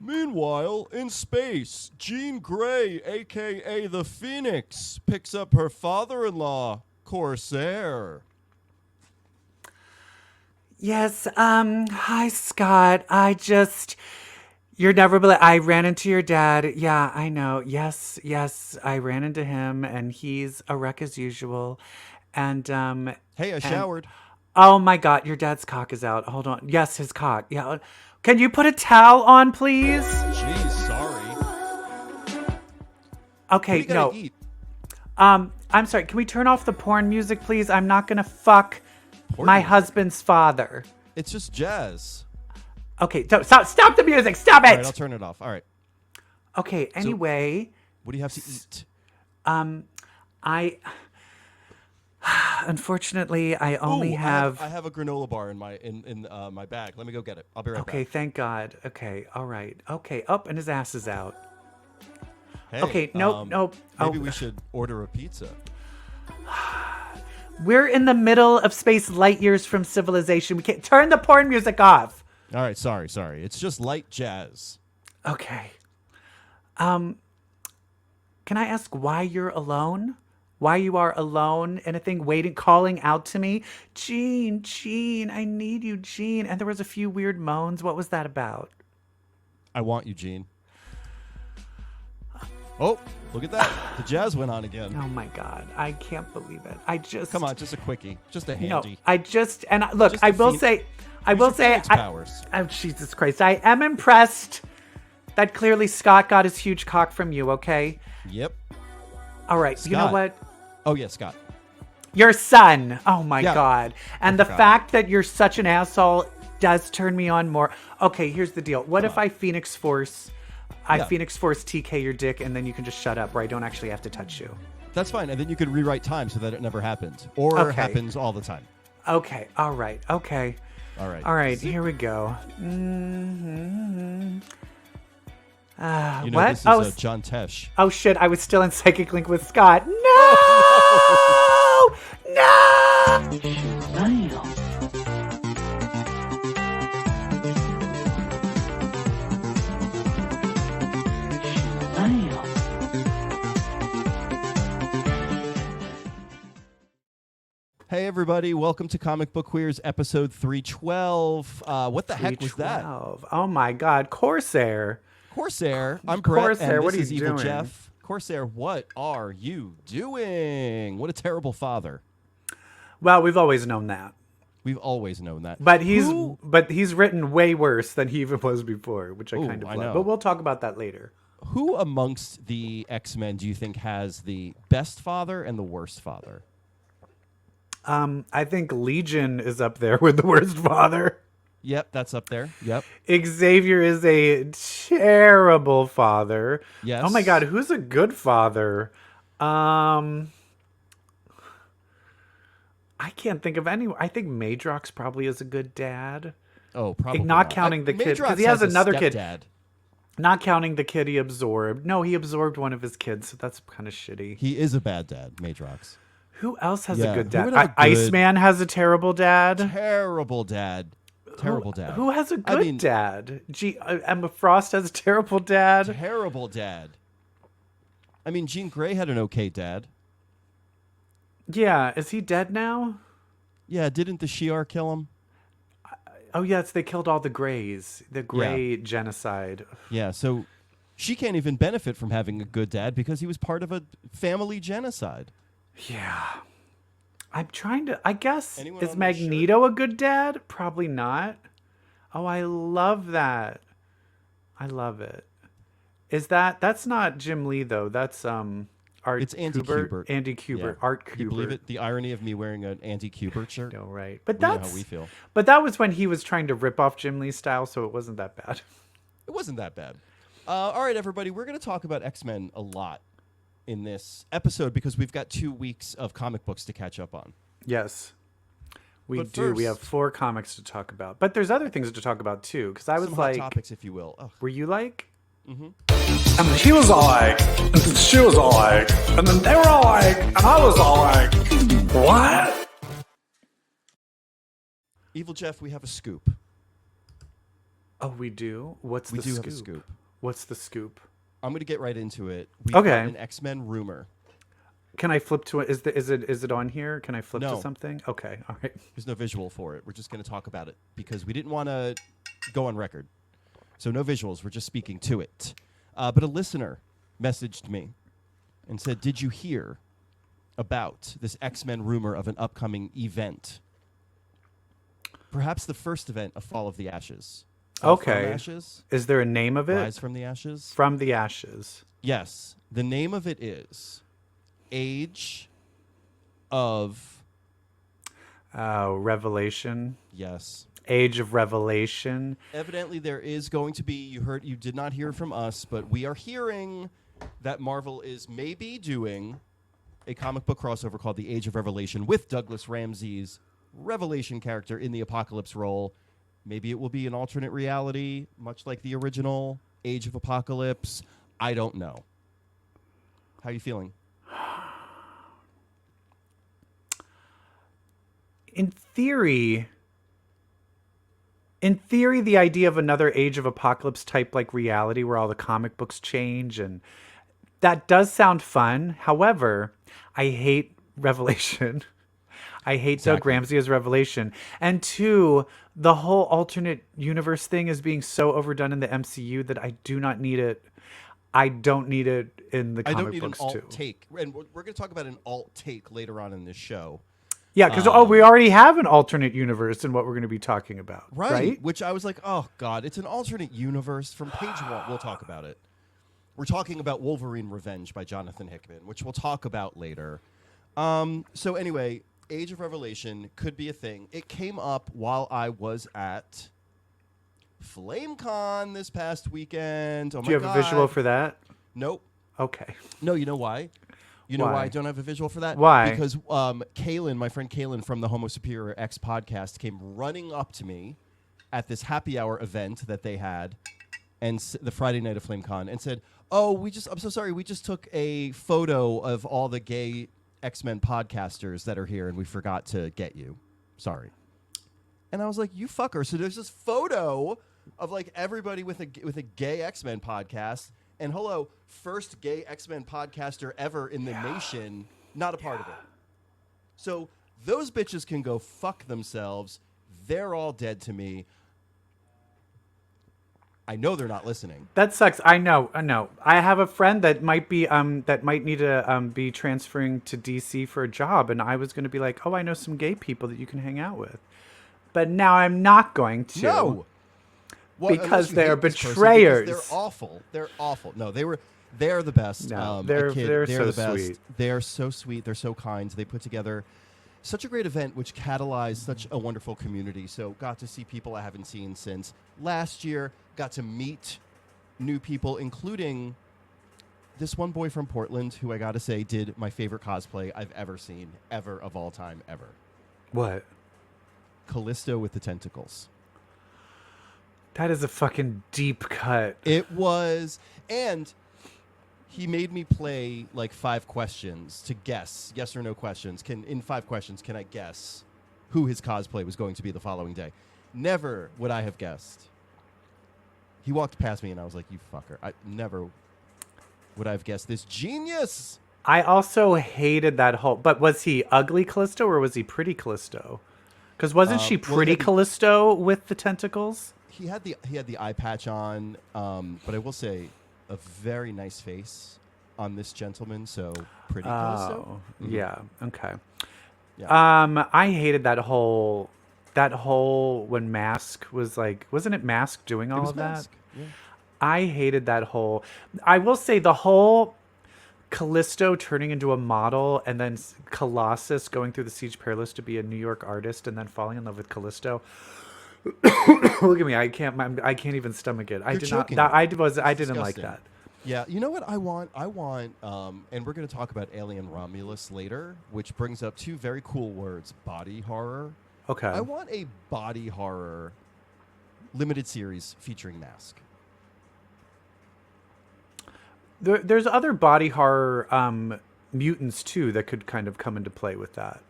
Meanwhile, in space, Jean Grey, a.k.a. the Phoenix, picks up her father-in-law, Corsair. Yes, hi, Scott. You're never I ran into your dad. Yeah, I know. Yes, I ran into him, and he's a wreck as usual. And, Hey, I showered. oh my God, your dad's cock is out. Hold on. Yes, his cock. Yeah. Can you put a towel on, please? Jeez, sorry. Okay, What do you gotta eat? I'm sorry. Can we turn off the porn music, please? I'm not gonna fuck my husband's father. It's just jazz. Okay, stop the music. Stop it. All right, I'll turn it off. All right. Okay, anyway. So, what do you have to eat? Unfortunately, I only have... I have a granola bar in my bag. Let me go get it. I'll be right back. Okay, thank God. Okay, all right. Okay, up, and his ass is out. Hey, okay, nope. Maybe we should order a pizza. We're in the middle of space, light years from civilization. We can't turn the porn music off. All right, sorry. It's just light jazz. Okay. Can I ask why you're alone? Why you are alone? Anything waiting, calling out to me? Jean, I need you, Jean. And there was a few weird moans. What was that about? I want you, Jean. Oh, look at that. The jazz went on again. Oh my God. I can't believe it. Come on, just a quickie. Just a handy. No, look, I will say, powers. Oh, Jesus Christ. I am impressed that clearly Scott got his huge cock from you, okay? Yep. All right. Scott. You know what? Oh, yeah, Scott. Your son. Oh my God. And the fact that you're such an asshole does turn me on more. Okay, here's the deal. What if I Phoenix Force TK your dick, and then you can just shut up, where I don't actually have to touch you? That's fine. And then you could rewrite time so that it never happens. Or happens all the time. Okay. All right. Okay. All right. All right. Here we go. Mm-hmm. What? This is John Tesh. Oh, shit. I was still in Psychic Link with Scott. No! No! Hey, everybody. Welcome to Comic Book Queers episode 312. What the heck was that? Oh, my God. Corsair. I'm Brett, and what this is doing? EvilJeff. Corsair, what are you doing? What a terrible father. Well, we've always known that. But he's written way worse than he even was before, which I kind of love. Know. But we'll talk about that later. Who amongst the X-Men do you think has the best father and the worst father? I think Legion is up there with the worst father. Yep, that's up there. Yep. Xavier is a terrible father. Yes. Oh my God, who's a good father? I can't think of anyone. I think Madrox probably is a good dad. Oh, probably not counting the kid, because he has another kid. Dad. Not counting the kid he absorbed. No, he absorbed one of his kids, so that's kind of shitty. He is a bad dad, Madrox. Who else has a good dad? Iceman has a terrible dad. Terrible dad. Who has a good dad? Emma Frost has a terrible dad. Terrible dad. I mean, Jean Grey had an okay dad. Yeah, is he dead now? Yeah, didn't the Shi'ar kill him? Oh, yes, they killed all the Greys. The Grey genocide. Yeah, so she can't even benefit from having a good dad because he was part of a family genocide. Yeah. I'm trying to... I guess... Is Magneto a good dad? Probably not. Oh, I love that. I love it. Is that... That's not Jim Lee, though. That's Art It's Andy Kubert. Andy Kubert. Yeah. Art Kubert. You believe it? The irony of me wearing an Andy Kubert shirt? No, right. But that's how we feel. But that was when he was trying to rip off Jim Lee's style, so it wasn't that bad. It wasn't that bad. All right, everybody. We're going to talk about X-Men a lot in this episode because we've got 2 weeks of comic books to catch up on. Yes, we do. We have 4 comics to talk about, but there's other things to talk about too. Because I was hot topics, if you will. Ugh. Were you like? Mm-hmm. And he was all like, and she was all like, and then they were all like, and I was all like, what? EvilJeff, we have a scoop. Oh, we do? What's We the do scoop? have a scoop. What's the scoop? I'm going to get right into it. We've Okay. got an X-Men rumor. Can I flip to it? Is it on here? Can I flip No. to something? Okay. All right. There's no visual for it. We're just going to talk about it because we didn't want to go on record. So no visuals. We're just speaking to it. But a listener messaged me and said, did you hear about this X-Men rumor of an upcoming event? Perhaps the first event of Fall of the Ashes. Okay. From Ashes? Is there a name of it? Rise from the Ashes? From the Ashes. Yes. The name of it is Age of... Revelation. Yes. Age of Revelation. Evidently, there is going to be, you did not hear from us, but we are hearing that Marvel is maybe doing a comic book crossover called The Age of Revelation with Douglas Ramsey's Revelation character in the Apocalypse role. Maybe it will be an alternate reality, much like the original Age of Apocalypse. I don't know. How are you feeling? In theory, the idea of another Age of Apocalypse type like reality where all the comic books change, and that does sound fun. However, I hate Revelation. I hate Doug Ramsey as Revelation. And two, the whole alternate universe thing is being so overdone in the MCU that I do not need it. I don't need it in the comic books too. I don't need an alt take. And we're going to talk about an alt take later on in this show. Yeah, because we already have an alternate universe in what we're going to be talking about. Right? Which I was like, oh, God, it's an alternate universe from page 1. We'll talk about it. We're talking about Wolverine Revenge by Jonathan Hickman, which we'll talk about later. So anyway, Age of Revelation could be a thing. It came up while I was at FlameCon this past weekend. Oh, Do you have a visual for that? Nope. Okay. No, you know why? You know Why? why I don't have a visual for that? Why? Because Kaylin, my friend Kaylin from the Homo Superior X podcast, came running up to me at this happy hour event that they had, and the Friday night of FlameCon, and said, "Oh, I'm so sorry. We just took a photo of all the gay X-Men podcasters that are here, and we forgot to get you. Sorry." And I was like, "You fucker!" So there's this photo of like everybody with a gay X-Men podcast. And hello, first gay X-Men podcaster ever in the nation, not a part of it. So those bitches can go fuck themselves. They're all dead to me. I know they're not listening. That sucks. I know. I have a friend that might be that might need to be transferring to DC for a job, and I was going to be like, "Oh, I know some gay people that you can hang out with," but now I'm not going to. No. Well, because they're betrayers. They're awful. They're awful. No, they're the best. No, they're so the best. sweet. They're so sweet. They're so kind. They put together such a great event, which catalyzed such a wonderful community. So got to see people I haven't seen since last year. Got to meet new people, including this one boy from Portland who I got to say did my favorite cosplay I've ever seen, ever of all time, ever. What? Callisto with the tentacles. That is a fucking deep cut. It was, and he made me play like 5 questions to guess, yes or no questions. In 5 questions, can I guess who his cosplay was going to be the following day? Never would I have guessed. He walked past me and I was like, you fucker. I never would I have guessed this genius. I also hated that whole, but was he ugly Callisto or was he pretty Callisto? Because wasn't she pretty Callisto with the tentacles? He had the eye patch on, but I will say a very nice face on this gentleman, so pretty Callisto. Mm-hmm. Yeah, okay. Yeah. I hated that whole when Mask was like, wasn't it Mask doing all of that? Mask. Yeah. I hated that whole, I will say the whole Callisto turning into a model and then Colossus going through the Siege Perilous to be a New York artist and then falling in love with Callisto. Look at me. I can't even stomach it. I didn't like that. Yeah, you know what I want? And we're going to talk about Alien Romulus later, which brings up 2 very cool words: body horror. Okay. I want a body horror limited series featuring Mask. There's other body horror mutants too that could kind of come into play with that.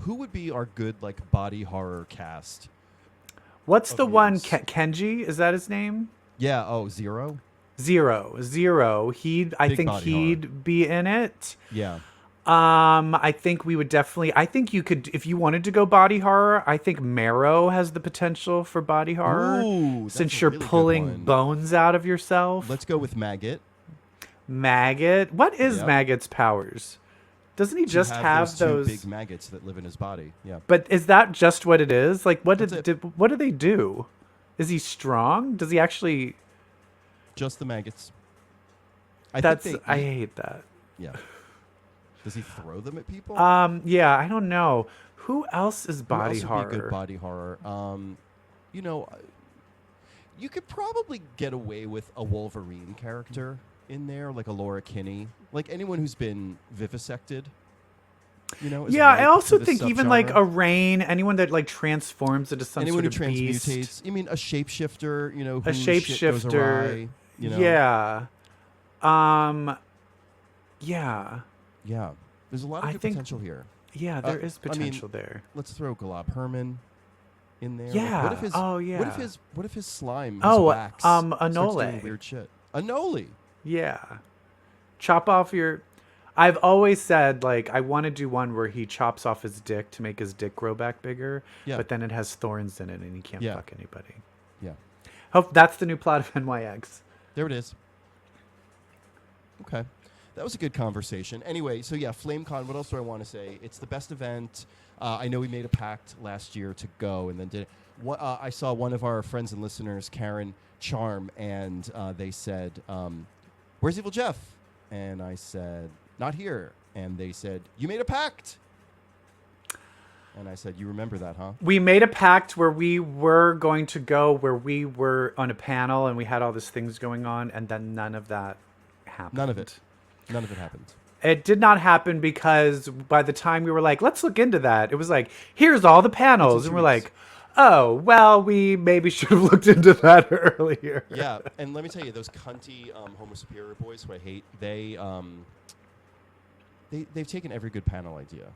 Who would be our good like body horror cast? What's the one? names. Kenji? Is that his name? Yeah. Oh, Zero. Zero. I Big think body he'd be in it. Yeah. I think we would definitely. I think you could, if you wanted to go body horror. I think Marrow has the potential for body horror. Ooh, that's Since a you're really good pulling one. bones out of yourself. Let's go with Maggot. Maggot. What is Yep. Maggot's powers? Doesn't he just have those two big maggots that live in his body? Yeah. But is that just what it is? Like, what That's what do they do? Is he strong? Does he actually? Just the maggots. I hate that. Yeah. Does he throw them at people? Yeah, I don't know. Who else is body Who else horror? would be a good body horror? You know, you could probably get away with a Wolverine character in there, like a Laura Kinney, like anyone who's been vivisected. You know. Yeah, I also to this think even like subgenre. a Rain, anyone that like transforms into some anyone sort who of beast. transmutates. You mean a shapeshifter? You know, who A shit goes shapeshifter. awry, you know? Yeah. Yeah. Yeah. There's a lot of I good think- potential here. Yeah, there is I mean, potential there. Let's throw Galab Herman in there. Yeah. What if his, Oh, yeah. What if his slime? His Oh, wax, starts Anole. doing weird shit. Anole. Yeah. Chop off your. I've always said, like, I want to do one where he chops off his dick to make his dick grow back bigger, Yeah. but then it has thorns in it and he can't Yeah. fuck anybody. Yeah. Hope that's the new plot of NYX. There it is. Okay. That was a good conversation. Anyway, so yeah, FlameCon, what else do I want to say? It's the best event. I know we made a pact last year to go and then did it. I saw one of our friends and listeners, Karen Charm, and they said, where's EvilJeff? And I said, not here. And they said, you made a pact. And I said, you remember that, huh? We made a pact where we were going to go where we were on a panel and we had all these things going on, and then none of that happened. None of it. None of it happened. It did not happen because by the time we were like, let's look into that, it was like, here's all the panels. And we're weeks. like, oh, well, we maybe should have looked into that earlier. Yeah, and let me tell you, those cunty Homo Superior boys who I hate, they've taken every good panel idea.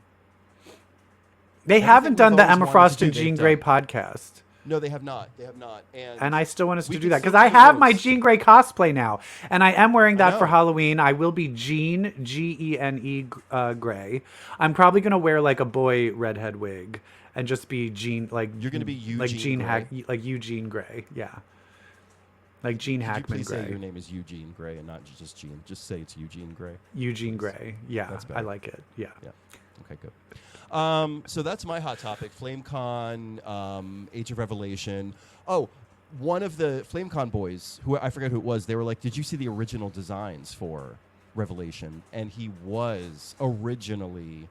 They haven't we've done the always Emma wanted Frost to and do, Jean they've Grey done. podcast. No, they have not. They have not. And I still want us We to do can that because still I do have my those. Jean Grey cosplay now, and I am wearing that for know. Halloween. I will be Jean Gene Grey. I'm probably gonna wear like a boy redhead wig and just be Jean like You're gonna be Eugene like Gene Grey? like Eugene Grey, yeah, like Gene Could you Hackman please say Grey. your name is Eugene Grey and not just Gene? Just say it's Eugene Grey. Eugene Grey, yeah, That's I better. like it, yeah. Yeah. Okay, good. So that's my hot topic. FlameCon, Age of Revelation. Oh, one of the FlameCon boys, who I forget who it was, they were like, did you see the original designs for Revelation? And he was originally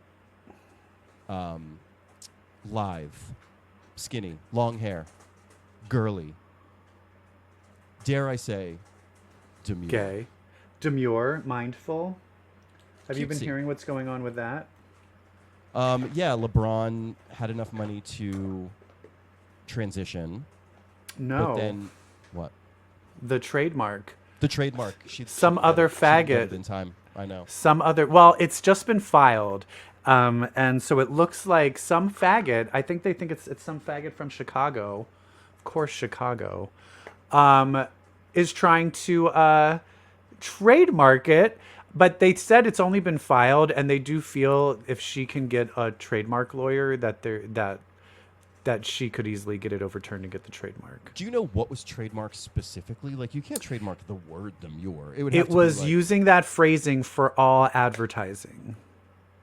live, skinny, long hair, girly. Dare I say, demure. Gay, demure, mindful. Have you been Cutesy. hearing what's going on with that? Yeah, LeBron had enough money to transition. No, But then, what? the trademark. The trademark. Some other faggot. In time. I know. Some other. Well, it's just been filed, and so it looks like some faggot. I think they think it's some faggot from Chicago, of course, Chicago, is trying to trademark it. But they said it's only been filed, and they do feel if she can get a trademark lawyer that she could easily get it overturned and get the trademark. Do you know what was trademarked specifically? Like, you can't trademark the word demure. It would have It to be, was like, using that phrasing for all advertising.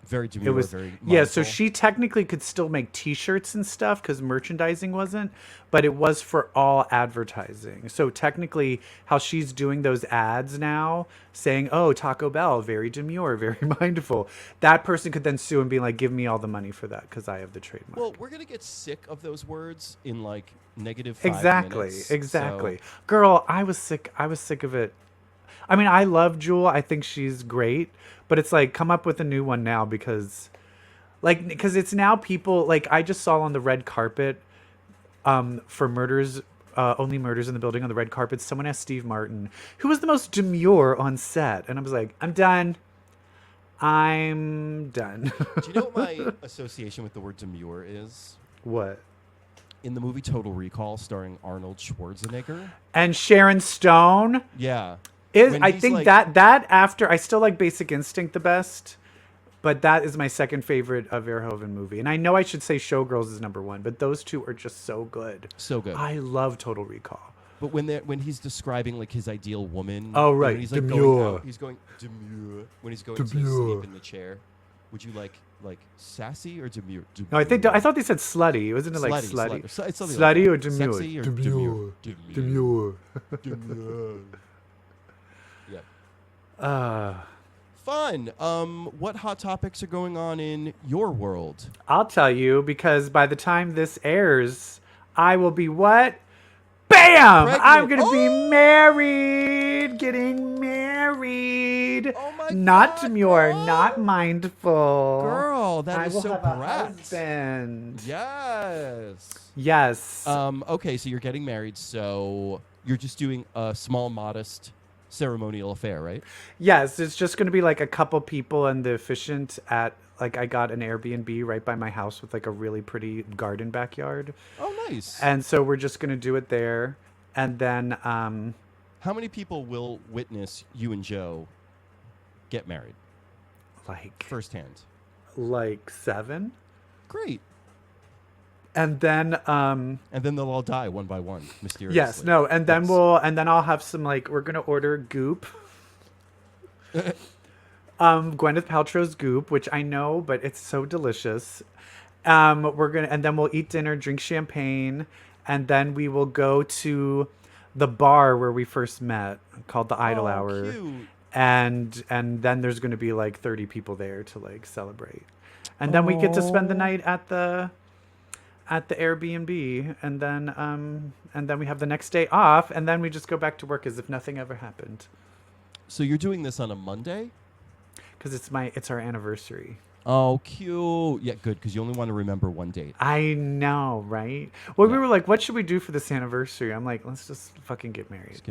very demure. It was very yeah. So mindful. she technically could still make T-shirts and stuff because merchandising wasn't, but it was for all advertising. So technically, how she's doing those ads now, saying, "Oh, Taco Bell, very demure, very mindful," that person could then sue and be like, "Give me all the money for that because I have the trademark." Well, we're gonna get sick of those words in like negative 5 exactly, minutes, exactly. so- Girl, I was sick of it. I mean, I love Jewel. I think she's great, but it's like, come up with a new one now because it's now people like I just saw on the red carpet, for murders, only murders in the building on the red carpet. Someone asked Steve Martin, who was the most demure on set, and I was like, I'm done. Do you know what my association with the word demure is? What? in the movie Total Recall, starring Arnold Schwarzenegger and Sharon Stone. Yeah. I think that after, I still like Basic Instinct the best, but that is my second favorite of Verhoeven movie. And I know I should say Showgirls is number one, but those two are just so good. So good. I love Total Recall. But when he's describing like his ideal woman, oh right, when he's like going out, he's going demure when he's going to sleep in the chair. Would you like sassy or demure? No, I thought they said slutty. Wasn't it like slutty? Slutty or demure? Sexy or demure? Demure. Demure. Yeah. Fun. What hot topics are going on in your world? I'll tell you, because by the time this airs, I will be what? Bam! Pregnant. I'm gonna be married, getting married. Oh my not God, demure, girl. not mindful. Girl, that is so have a brat. husband. Yes. Okay, so you're getting married, so you're just doing a small, modest ceremonial affair, right? Yes, it's just going to be like a couple people and the officiant at, like, I got an Airbnb right by my house with like a really pretty garden backyard. Oh, nice. And so we're just going to do it there. And then how many people will witness you and Joe get married? Like firsthand. Like 7. Great. And then they'll all die one by one, mysteriously. Yes, no, and then I'll have some, like, we're gonna order Goop. Gwyneth Paltrow's Goop, which I know, but it's so delicious. And then we'll eat dinner, drink champagne, and then we will go to the bar where we first met, called the Idle Hour. Cute. And then there's gonna be like 30 people there to like celebrate. And then we get to spend the night at the Airbnb, and then we have the next day off, and then we just go back to work as if nothing ever happened. So you're doing this on a Monday? Because it's our anniversary. Oh, cute. Yeah, good, because you only want to remember one date. I know, right? Well, we were like, what should we do for this anniversary? I'm like, let's just fucking get married.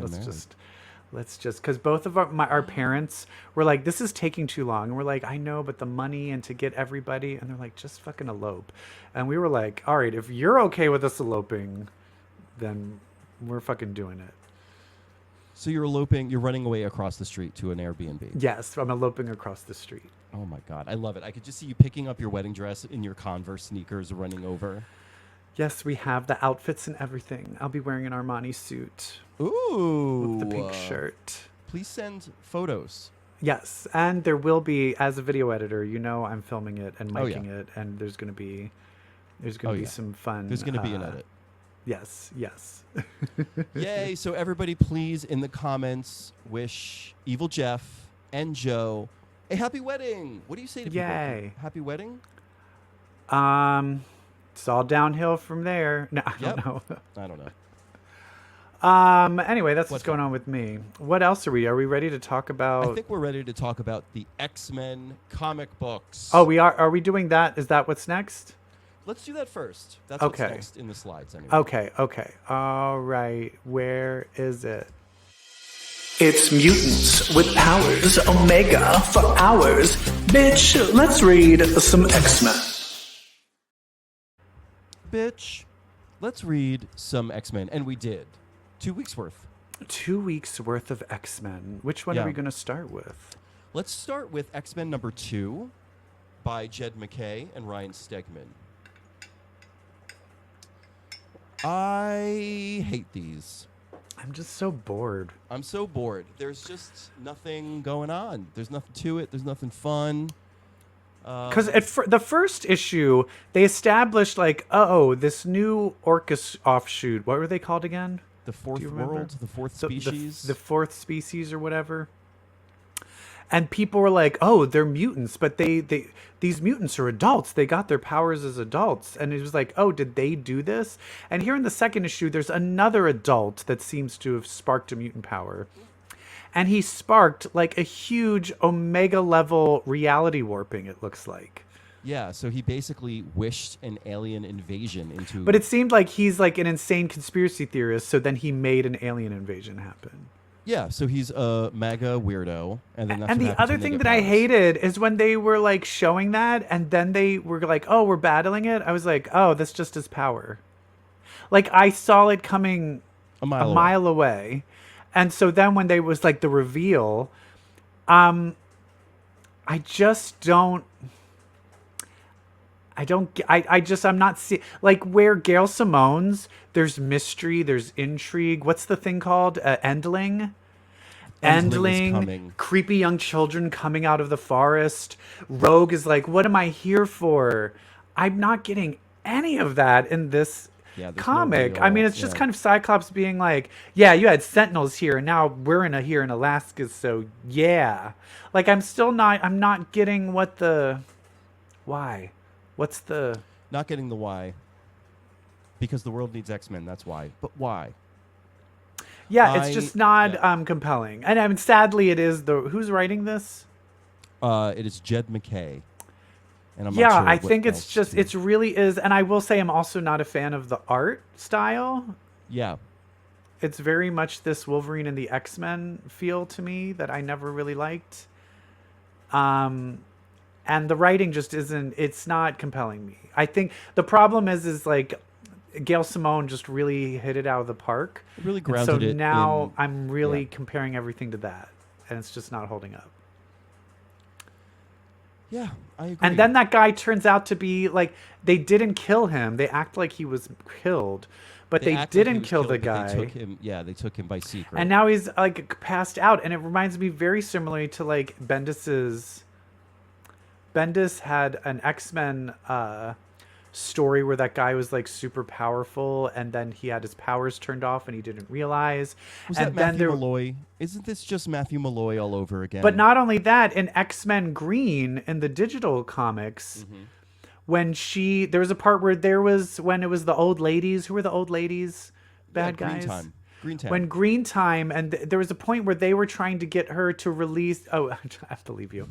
Let's just, because both of our parents were like, this is taking too long. And we're like, I know, but the money and to get everybody. And they're like, just fucking elope. And we were like, all right, if you're okay with us eloping, then we're fucking doing it. So you're running away across the street to an Airbnb. Yes, I'm eloping across the street. Oh my God, I love it. I could just see you picking up your wedding dress in your Converse sneakers, running over. Yes, we have the outfits and everything. I'll be wearing an Armani suit. Ooh. With the pink shirt. Please send photos. Yes, and there will be, as a video editor, I'm filming it and miking it, and there's going to be some fun. There's going to be an edit. Yes. Yay, so everybody please in the comments wish EvilJeff and Joe a happy wedding. What do you say to people? Yay. Happy wedding? It's all downhill from there. No, I don't know. I don't know. Anyway, that's what's going on with me. What else are we? Are we ready to talk about? I think we're ready to talk about the X-Men comic books. Oh, we are. Are we doing that? Is that what's next? Let's do that first. That's what's next in the slides. Anyway. Okay. All right. Where is it? It's mutants with powers, Omega for hours. Bitch, let's read some X-Men. Bitch, let's read some X-Men. And we did. 2 weeks worth. 2 weeks worth of X-Men. Which one are we going to start with? Let's start with X-Men number 2 by Jed MacKay and Ryan Stegman. I hate these. I'm just so bored. I'm so bored. There's just nothing going on. There's nothing to it. There's nothing fun. Because the first issue, they established this new Orcus offshoot. What were they called again? The fourth world, the fourth species. The fourth species or whatever. And people were like, oh, they're mutants, but these mutants are adults. They got their powers as adults. And it was like, oh, did they do this? And here in the second issue, there's another adult that seems to have sparked a mutant power. And he sparked like a huge Omega level reality warping, it looks like. Yeah, so he basically wished an alien invasion into... But it seemed like he's like an insane conspiracy theorist, so then he made an alien invasion happen. Yeah, so he's a MAGA weirdo, and then that's and the other thing that I hated is when they were like showing that, and then they were like, "Oh, we're battling it." I was like, "Oh, that's just his power." Like I saw it coming a mile away. And so then when they was like the reveal, I just don't. I'm not seeing, like, where Gail Simone's, there's mystery, there's intrigue. What's the thing called? Endling? Endling, creepy young children coming out of the forest. Rogue is like, what am I here for? I'm not getting any of that in this comic. No I mean, it's just kind of Cyclops being like, yeah, you had Sentinels here, and now we're here in Alaska, so yeah. Like, I'm not getting what the, why? What's the... Not getting the why. Because the world needs X-Men, that's why. But why? Yeah, it's just not compelling. And I mean, sadly, it is who's writing this? It is Jed McKay. And I'm not sure I think it's just, it really is. And I will say I'm also not a fan of the art style. Yeah. It's very much this Wolverine and the X-Men feel to me that I never really liked. And the writing just it's not compelling me. I think the problem is like Gail Simone just really hit it out of the park. It really grounded it. So now I'm really comparing everything to that, and it's just not holding up. Yeah, I agree. And then that guy turns out to be like, they didn't kill him. They act like he was killed, but they didn't kill the guy. They took him by secret. And now he's like passed out, and it reminds me very similarly to like Bendis had an X-Men story where that guy was like super powerful, and then he had his powers turned off and he didn't realize. Was that Matthew Malloy? Isn't this just Matthew Malloy all over again? But not only that, in X-Men Green in the digital comics, when there was a part where when it was the old ladies. Who were the old ladies? Bad guys? Green Time. When Green Time, and there was a point where they were trying to get her to release. Oh, I believe you.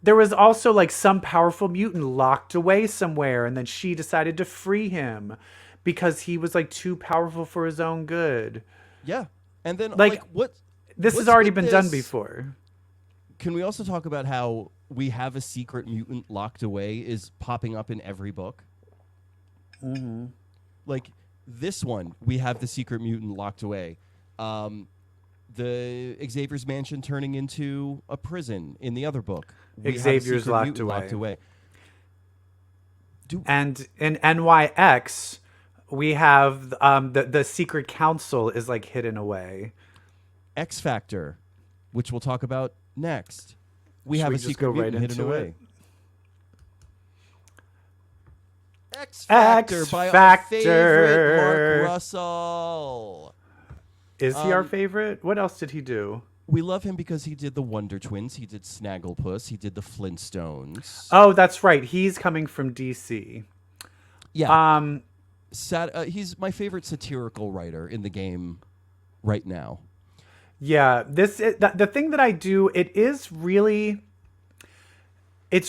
There was also like some powerful mutant locked away somewhere, and then she decided to free him because he was like too powerful for his own good. Yeah. And then like what? This has already been done before. Can we also talk about how we have a secret mutant locked away is popping up in every book? Mm-hmm. Like this one, we have the secret mutant locked away. The Xavier's mansion turning into a prison in the other book. Xavier's locked away. And in NYX, we have the secret council is like hidden away. X Factor, which we'll talk about next. We have a secret mutant hidden away. X Factor by our favorite Mark Russell. Is he our favorite? What else did he do? We love him because he did the Wonder Twins. He did Snagglepuss. He did the Flintstones. Oh, that's right. He's coming from DC. Yeah. He's my favorite satirical writer in the game right now. Yeah. The thing that I do, it's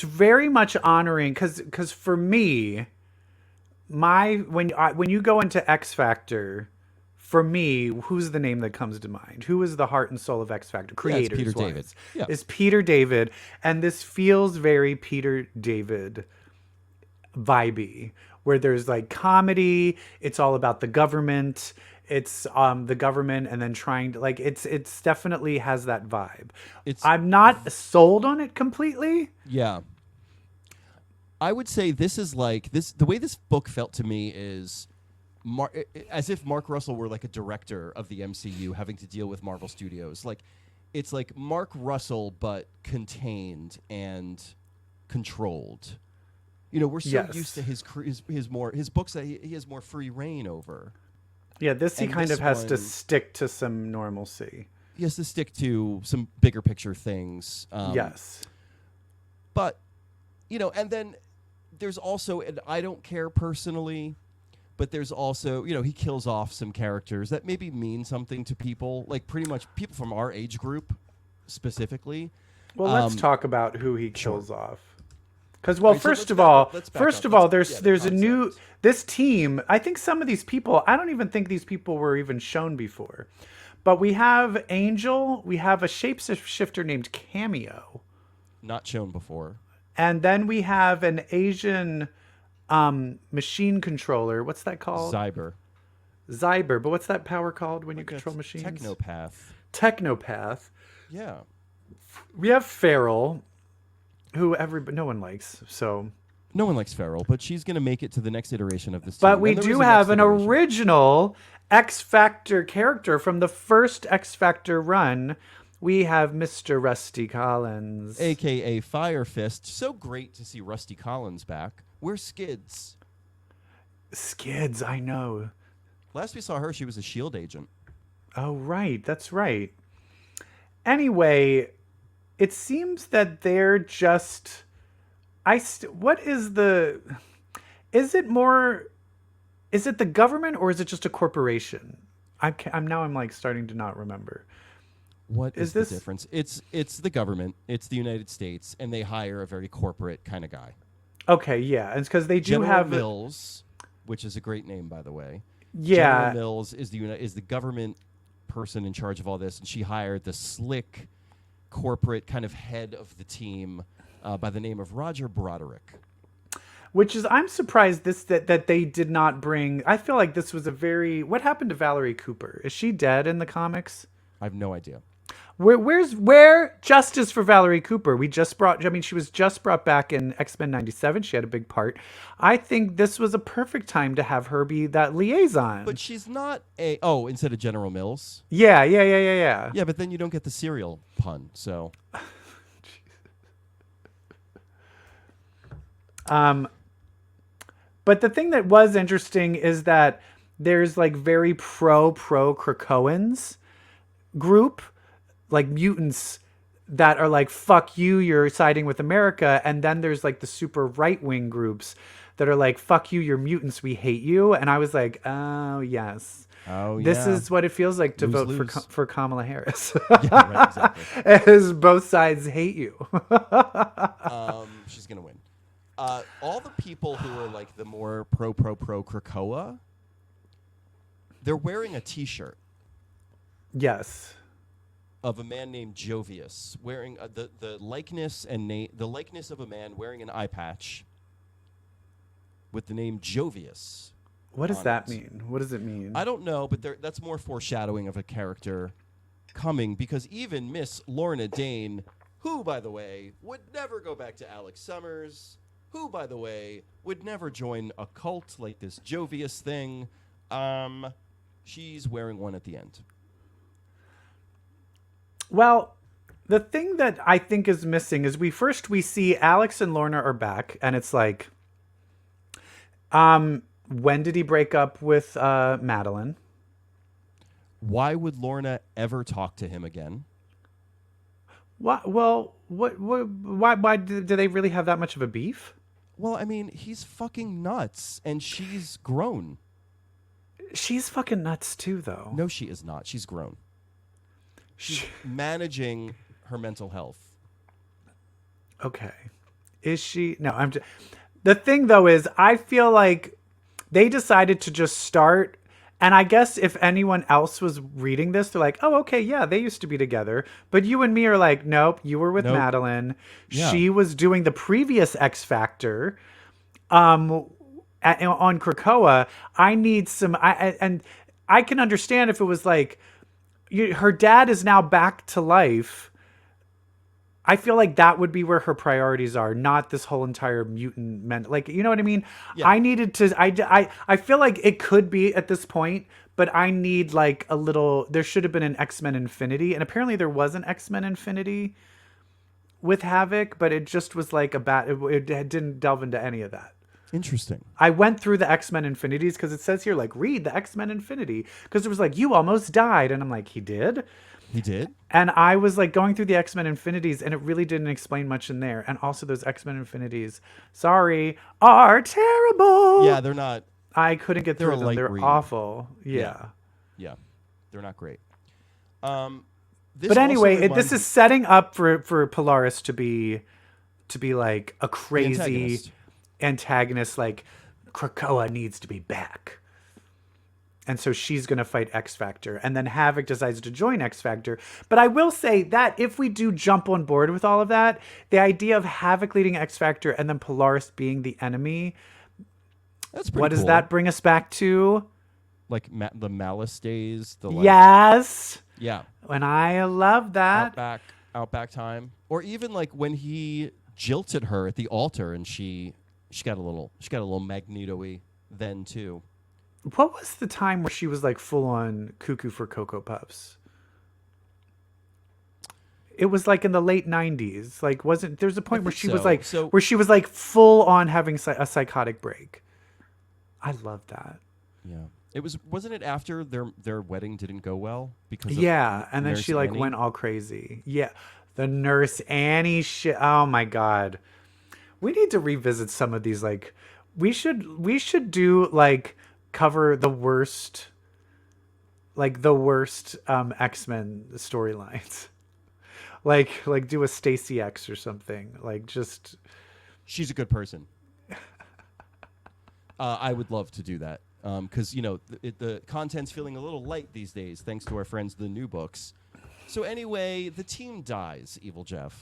very much honoring because for me, when you go into X Factor. For me, who's the name that comes to mind? Who is the heart and soul of X Factor? Creators, Peter David. Yeah. Is Peter David, and this feels very Peter David vibey, where there's like comedy. It's all about the government. It's the government, and then trying to like it's definitely has that vibe. I'm not sold on it completely. Yeah, I would say this is like this. The way this book felt to me is. As if Mark Russell were like a director of the MCU having to deal with Marvel Studios. Like, it's like Mark Russell, but contained and controlled. You know, we're so used to his books that he has more free reign over. Yeah, he kind of has to stick to some normalcy. He has to stick to some bigger picture things. Yes. But, you know, and then there's also, and I don't care personally, but there's also, you know, he kills off some characters that maybe mean something to people, like pretty much people from our age group specifically. Well, let's talk about who he kills off. Because, well, first of all, there's a new, this team, I think some of these people, I don't even think these people were even shown before. But we have Angel, we have a shapeshifter named Cameo. Not shown before. And then we have an Asian machine controller. What's that called? Zyber. But what's that power called when you control machines? Technopath. Yeah. We have Feral, who no one likes. So no one likes Feral, but she's going to make it to the next iteration of this. But team. we do have an original X Factor character from the first X Factor run. We have Mr. Rusty Collins, aka Fire Fist. So great to see Rusty Collins back. Where's Skids? Skids, I know. Last we saw her, she was a S.H.I.E.L.D. agent. Oh, right. That's right. Anyway, it seems that they're just... what is the... Is it the government or is it just a corporation? I'm like starting to not remember. What is the difference? It's the government. It's the United States, and they hire a very corporate kind of guy. Okay, yeah. It's because they do General have... Mills, which is a great name, by the way. Yeah. General Mills is the government person in charge of all this, and she hired the slick corporate kind of head of the team by the name of Roger Broderick. Which is, I'm surprised that they did not bring... I feel like this was a very... What happened to Valerie Cooper? Is she dead in the comics? I have no idea. Where justice for Valerie Cooper? She was just brought back in X-Men 97. She had a big part. I think this was a perfect time to have her be that liaison. But she's not instead of General Mills. Yeah. Yeah, but then you don't get the cereal pun, so. But the thing that was interesting is that there's like very pro Krakoans group, like mutants that are like, fuck you, you're siding with America. And then there's like the super right-wing groups that are like, fuck you, you're mutants, we hate you. And I was like, oh, yes. Oh, yeah. This is what it feels like to lose. vote for Kamala Harris. Yeah, right, exactly. As both sides hate you. She's going to win. All the people who are like the more pro Krakoa, they're wearing a T-shirt. Yes. Of a man named Jovius, wearing the likeness of a man wearing an eye patch with the name Jovius. What does that mean? What does it mean? I don't know, but that's more foreshadowing of a character coming, because even Miss Lorna Dane, who, by the way, would never go back to Alex Summers, who, by the way, would never join a cult like this Jovius thing, she's wearing one at the end. Well, the thing that I think is missing is we see Alex and Lorna are back, and it's like, when did he break up with Madeline? Why would Lorna ever talk to him again? Why do they really have that much of a beef? Well, I mean, he's fucking nuts, and she's grown. She's fucking nuts too, though. No, she is not. She's grown. She's managing her mental health. Okay. Is she? No, the thing, though, is I feel like they decided to just start. And I guess if anyone else was reading this, they're like, oh, okay, yeah, they used to be together. But you and me are like, nope, you were with Madeline. Yeah. She was doing the previous X Factor on Krakoa. I need some... and I can understand if it was like, her dad is now back to life. I feel like that would be where her priorities are, not this whole entire mutant like, you know what I mean? Yeah. I needed to, I feel like it could be at this point, but I need like a little, there should have been an X-Men Infinity, and apparently there was an X-Men Infinity with Havoc, but it just was like it didn't delve into any of that. Interesting. I went through the X-Men Infinities because it says here, like, read the X-Men Infinity, because it was like, you almost died. And I'm like, he did? He did? And I was like going through the X-Men Infinities, and it really didn't explain much in there. And also those X-Men Infinities, sorry, are terrible. Yeah, they're not. I couldn't get through them. They're awful. Yeah. They're not great. But anyway, this is setting up for Polaris to be like a crazy antagonist, like Krakoa needs to be back. And so she's going to fight X Factor. And then Havoc decides to join X Factor. But I will say that if we do jump on board with all of that, the idea of Havoc leading X Factor and then Polaris being the enemy, That's pretty What cool. does that bring us back to? Like the Malice days. The Yes. Yeah. And I love that. Outback time, or even like when he jilted her at the altar, and she got a little Magneto-y then too. What was the time where she was like full on cuckoo for Cocoa Puffs? It was like in the late 90s. Like, there's a point where she was like, where she was like full on having a psychotic break. I love that. Yeah. Wasn't it after their wedding didn't go well because and then Nurse she like Annie? went all crazy. Yeah. The Nurse Annie shit. Oh my God. We need to revisit some of these. Like, we should do like cover the worst X-Men storylines. Like do a Stacy X or something. Like, just, she's a good person. I would love to do that because the content's feeling a little light these days, thanks to our friends the New Books. So anyway, the team dies. EvilJeff.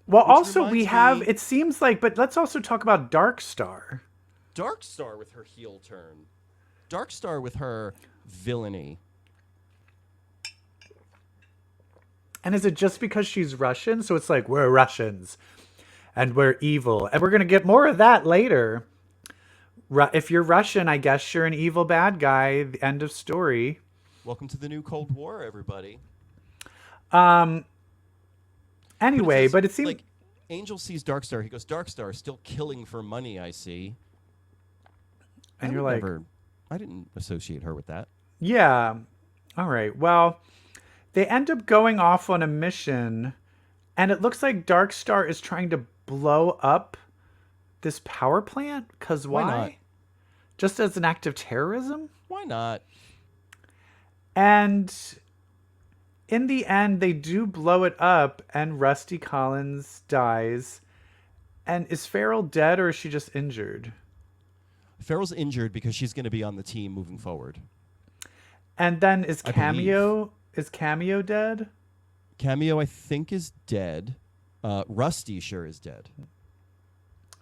Well, also we have. It seems like, but let's also talk about Darkstar. Darkstar with her heel turn. Darkstar with her villainy. And is it just because she's Russian? So it's like, we're Russians and we're evil. And we're going to get more of that later. If you're Russian, I guess you're an evil bad guy. The end of story. Welcome to the new Cold War, everybody. Anyway, but it seems like Angel sees Darkstar. He goes, Darkstar, still killing for money, I see. And you're like, I didn't associate her with that. Yeah. All right. Well, they end up going off on a mission, and it looks like Darkstar is trying to blow up this power plant. Because why? Not? Just as an act of terrorism? Why not? And in the end, they do blow it up, and Rusty Collins dies. And is Farrell dead, or is she just injured? Farrell's injured because she's going to be on the team moving forward. And then is Cameo dead? Cameo, I think, is dead. Rusty sure is dead.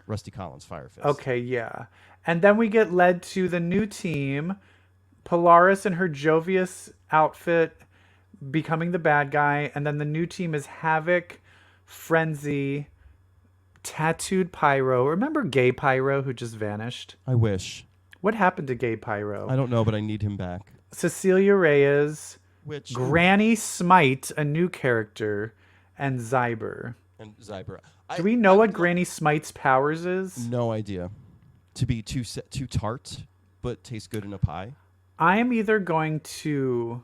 Rusty Collins, Firefist. Okay, yeah. And then we get led to the new team, Polaris in her Jovius outfit becoming the bad guy, and then the new team is Havoc, Frenzy, Tattooed Pyro. Remember Gay Pyro, who just vanished? I wish. What happened to Gay Pyro? I don't know, but I need him back. Cecilia Reyes, which Granny Smite, a new character, and Zyber. Do we know what Granny Smite's powers is? No idea. To be too tart, but taste good in a pie. I am either going to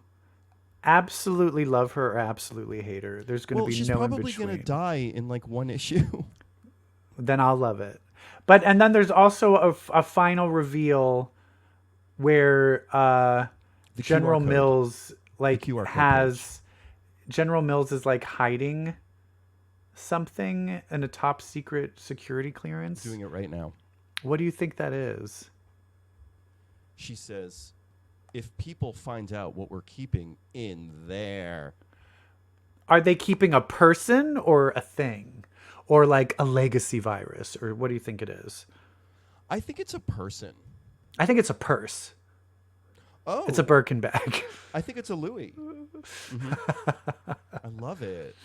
absolutely love her or absolutely hate her. There's going to be no in between. She's probably going to die in like one issue. Then I'll love it. And then there's also a final reveal where General Mills General Mills is like hiding something in a top secret security clearance. Doing it right now. What do you think that is? She says, if people find out what we're keeping in there. Are they keeping a person or a thing? Or like a legacy virus? Or what do you think it is? I think it's a person. I think it's a purse. Oh. It's a Birkin bag. I think it's a Louis. Mm-hmm. I love it.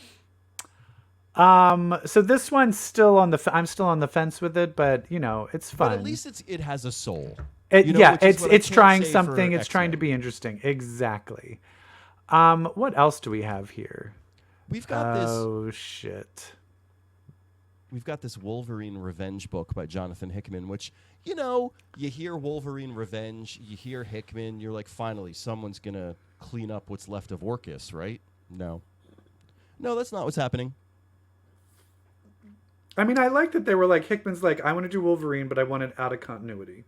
So this one's still on I'm still on the fence with it, but it's fun. But at least it has a soul. It's trying something. It's trying to be interesting. Exactly. What else do we have here? We've got this. Oh shit. We've got this Wolverine Revenge book by Jonathan Hickman, which, you hear Wolverine Revenge, you hear Hickman, you're like, finally, someone's going to clean up what's left of Orcus, right? No, that's not what's happening. I mean, I like that they were like, Hickman's like, I want to do Wolverine, but I want it out of continuity.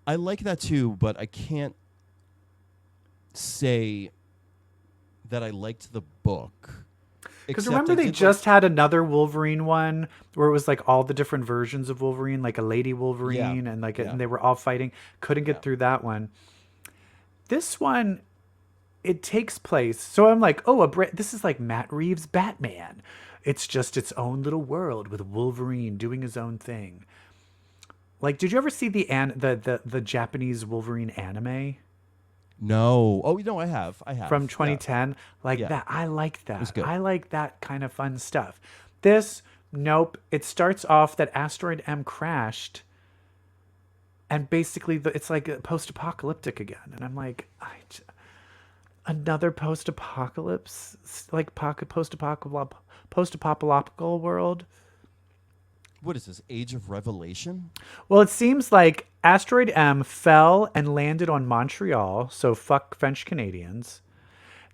I like that too, but I can't say that I liked the book. Because remember they just had another Wolverine one where it was like all the different versions of Wolverine, like a lady Wolverine and and they were all fighting. Couldn't get through that one. This one, it takes place. So I'm like, this is like Matt Reeves' Batman. It's just its own little world with Wolverine doing his own thing. Like, did you ever see the Japanese Wolverine anime? No. Oh, no, I have. From 2010. Yeah. Like Yeah. that. I like It was that. good. I like that kind of fun stuff. This, nope. It starts off that Asteroid M crashed. And basically, it's like post-apocalyptic again. And I'm like, another post-apocalypse? Like post-apocalyptical world? What is this? Age of Revelation? Well, it seems like Asteroid M fell and landed on Montreal, so fuck French Canadians.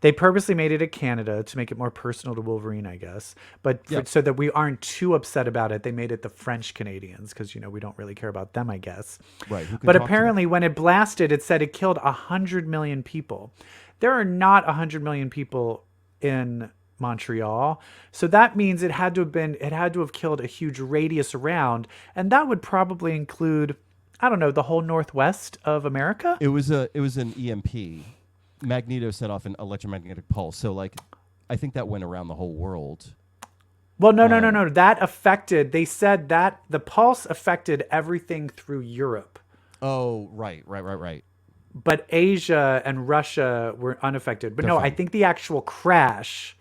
They purposely made it a Canada to make it more personal to Wolverine, I guess. But so that we aren't too upset about it, they made it the French Canadians because, we don't really care about them, I guess. Right. But apparently when it blasted, it said it killed 100 million people. There are not 100 million people in Montreal. So that means it had to have killed a huge radius around. And that would probably include, I don't know, the whole Northwest of America. It was an EMP. Magneto set off an electromagnetic pulse. So, like, I think that went around the whole world. Well, no. That affected, they said that the pulse affected everything through Europe. Oh, right. But Asia and Russia were unaffected. But no, I think the actual crash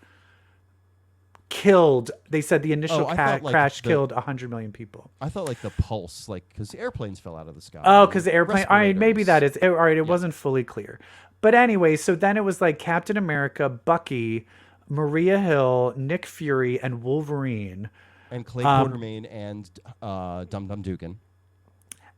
killed, they said the initial crash killed 100 million people. I thought like the pulse, like, because airplanes fell out of the sky. Oh, because the airplane, all right, maybe that is, all right, it wasn't fully clear. But anyway, so then it was like Captain America, Bucky, Maria Hill, Nick Fury, and Wolverine. And Clay Quartermain and Dum Dum Dugan.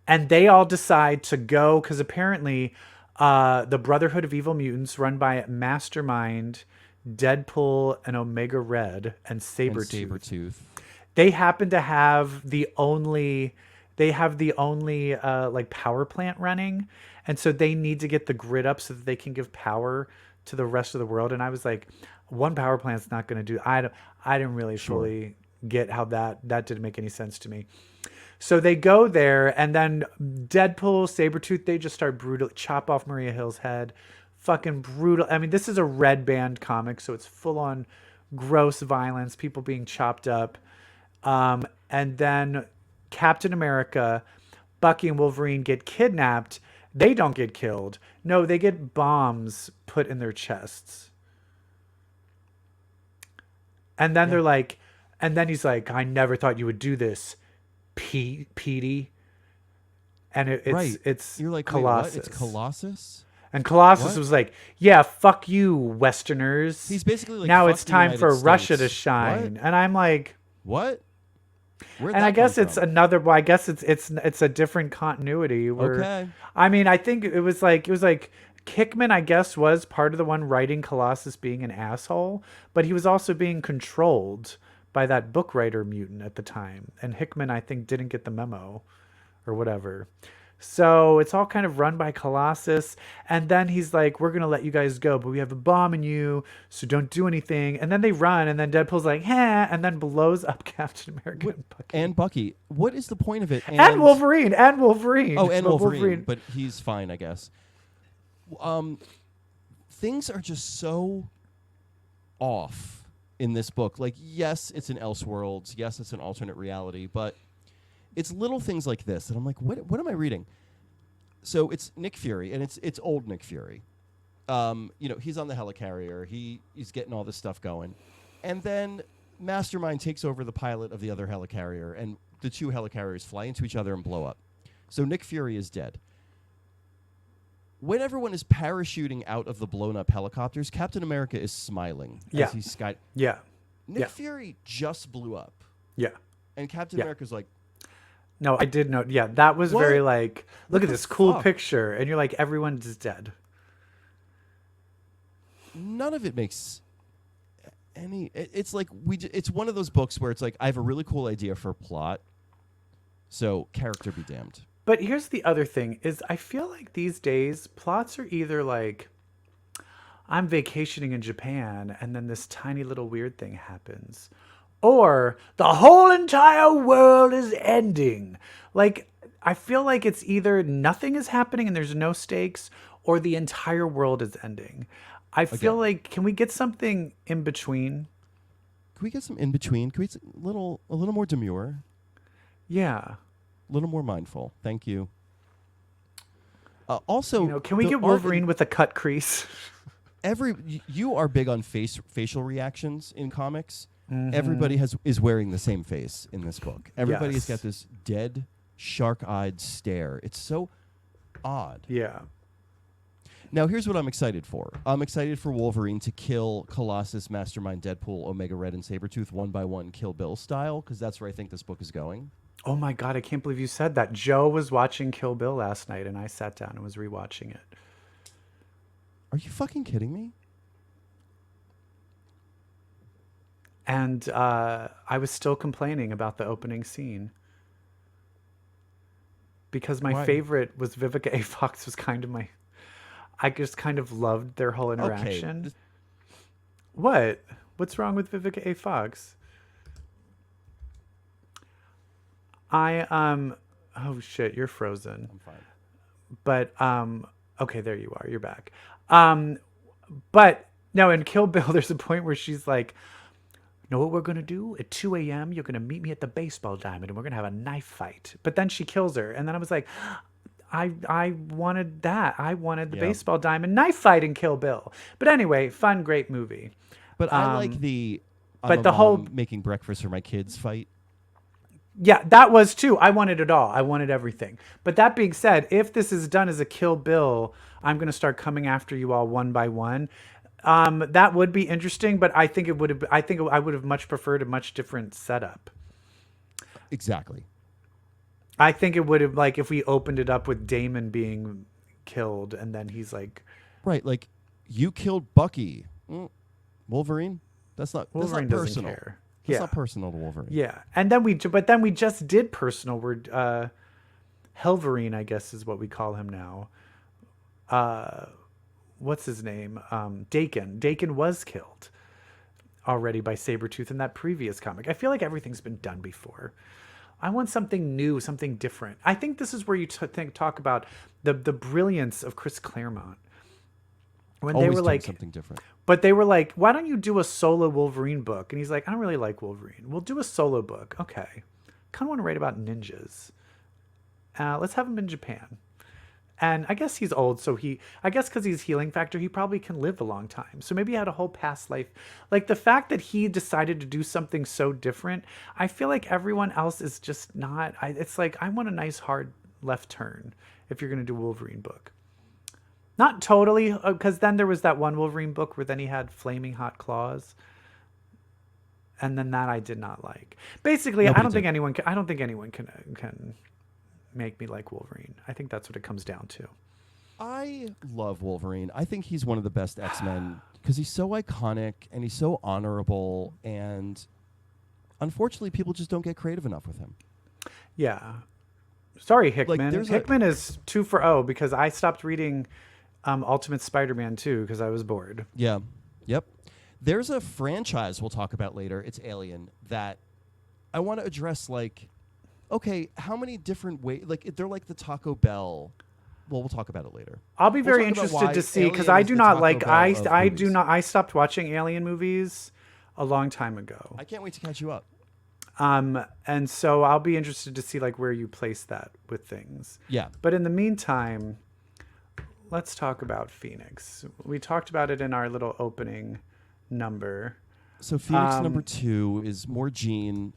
And they all decide to go, because apparently the Brotherhood of Evil Mutants, run by Mastermind, Deadpool, and Omega Red, and Sabretooth. They happen to have the only like power plant running, and so they need to get the grid up so that they can give power to the rest of the world. And I was like, one power plant's not going to do. I didn't really fully get how that didn't make any sense to me. So they go there, and then Deadpool, Sabretooth, they just start brutally chop off Maria Hill's head. Fucking brutal. I mean, this is a Red Band comic, so it's full on gross violence, people being chopped up. And then Captain America, Bucky, and Wolverine get kidnapped. They don't get killed. No, they get bombs put in their chests. And then they're like, and then he's like, I never thought you would do this, Petey. And it's You're like, Colossus. Wait, what? It's Colossus? And Colossus was like, yeah, fuck you, Westerners. He's basically like, now it's time for United Russia States. to shine. What? And I'm like, what? And I guess it's another. Well, I guess it's a different continuity. Where, okay. I mean, I think it was like Hickman, I guess, was part of the one writing Colossus being an asshole, but he was also being controlled by that book writer mutant at the time. And Hickman, I think, didn't get the memo or whatever. So it's all kind of run by Colossus. And then he's like, we're going to let you guys go, but we have a bomb in you, so don't do anything. And then they run, and then Deadpool's like, and then blows up Captain America and Bucky. What is the point of it? And Wolverine. Oh, and Wolverine. But he's fine, I guess. Things are just so off in this book. Like, yes, it's an Elseworlds. Yes, it's an alternate reality, but it's little things like this that I'm like, what am I reading? So it's Nick Fury, and it's old Nick Fury. He's on the helicarrier. He's getting all this stuff going. And then Mastermind takes over the pilot of the other helicarrier, and the two helicarriers fly into each other and blow up. So Nick Fury is dead. When everyone is parachuting out of the blown-up helicopters, Captain America is smiling as he's Nick Fury just blew up. Yeah. And Captain America's like, no, I did know. Yeah, that was very like, look at this cool picture. And you're like, everyone's dead. None of it makes any... It's like, it's one of those books where it's like, I have a really cool idea for plot, so character be damned. But here's the other thing, is I feel like these days, plots are either like, I'm vacationing in Japan, and then this tiny little weird thing happens. Or the whole entire world is ending. Like, I feel like it's either nothing is happening and there's no stakes, or the entire world is ending. I feel like, can we get something in between? Can we get some in between? Can we get a little more demure? Yeah. little more mindful. Thank you. Also, can we get Wolverine with a cut crease? You are big on facial reactions in comics. Mm-hmm. Everybody is wearing the same face in this book. Everybody's got this dead, shark-eyed stare. It's so odd. Yeah. Now, here's what I'm excited for. I'm excited for Wolverine to kill Colossus, Mastermind, Deadpool, Omega Red, and Sabretooth one by one, Kill Bill style, because that's where I think this book is going. Oh my God, I can't believe you said that. Joe was watching Kill Bill last night, and I sat down and was rewatching it. Are you fucking kidding me? And I was still complaining about the opening scene. Because my favorite was Vivica A. Fox was kind of my... I just kind of loved their whole interaction. Okay. What? What's wrong with Vivica A. Fox? Oh shit, you're frozen. I'm fine. But okay, there you are. You're back. But no, in Kill Bill, there's a point where she's like, "Know what we're gonna do? At 2 a.m., you're gonna meet me at the baseball diamond, and we're gonna have a knife fight." But then she kills her, and then I was like, I wanted that. I wanted the baseball diamond knife fight in Kill Bill. But anyway, fun, great movie. But I like the whole making breakfast for my kids fight. Yeah, that was too. I wanted it all. I wanted everything. But that being said, if this is done as a Kill Bill, I'm going to start coming after you all one by one. That would be interesting, but I think I would have much preferred a much different setup. Exactly. I think it would have, like, if we opened it up with Damon being killed and then he's like, right, like, you killed Bucky. Wolverine? Wolverine that's not doesn't personal. care. It's not personal to Wolverine. Yeah. And then we just did personal. We're Helverine, I guess is what we call him now. What's his name? Dakin. Dakin was killed already by Sabretooth in that previous comic. I feel like everything's been done before. I want something new, something different. I think this is where you talk about the brilliance of Chris Claremont. When Always they were like something different. But they were like, why don't you do a solo Wolverine book? And he's like, I don't really like Wolverine. We'll do a solo book. Okay. Kind of want to write about ninjas. Let's have him in Japan. And I guess he's old, so I guess because he's healing factor, he probably can live a long time. So maybe he had a whole past life. Like, the fact that he decided to do something so different, I feel like everyone else is just not. It's like, I want a nice hard left turn if you're going to do a Wolverine book. Not totally, because then there was that one Wolverine book where then he had flaming hot claws. And then that I did not like. Basically, I don't think anyone can make me like Wolverine. I think that's what it comes down to. I love Wolverine. I think he's one of the best X-Men because he's so iconic and he's so honorable, and unfortunately people just don't get creative enough with him. Yeah. Sorry, Hickman. Like, Hickman is 2 for 0 because I stopped reading Ultimate Spider-Man 2 because I was bored. Yeah. Yep. There's a franchise we'll talk about later. It's Alien that I want to address, like, okay, how many different ways? Like, they're like the Taco Bell. Well, we'll talk about it later. I'll be very interested to see because I do not like. I stopped watching Alien movies a long time ago. I can't wait to catch you up. And so I'll be interested to see like where you place that with things. Yeah. But in the meantime, let's talk about Phoenix. We talked about it in our little opening number. So Phoenix number 2 is more Jean.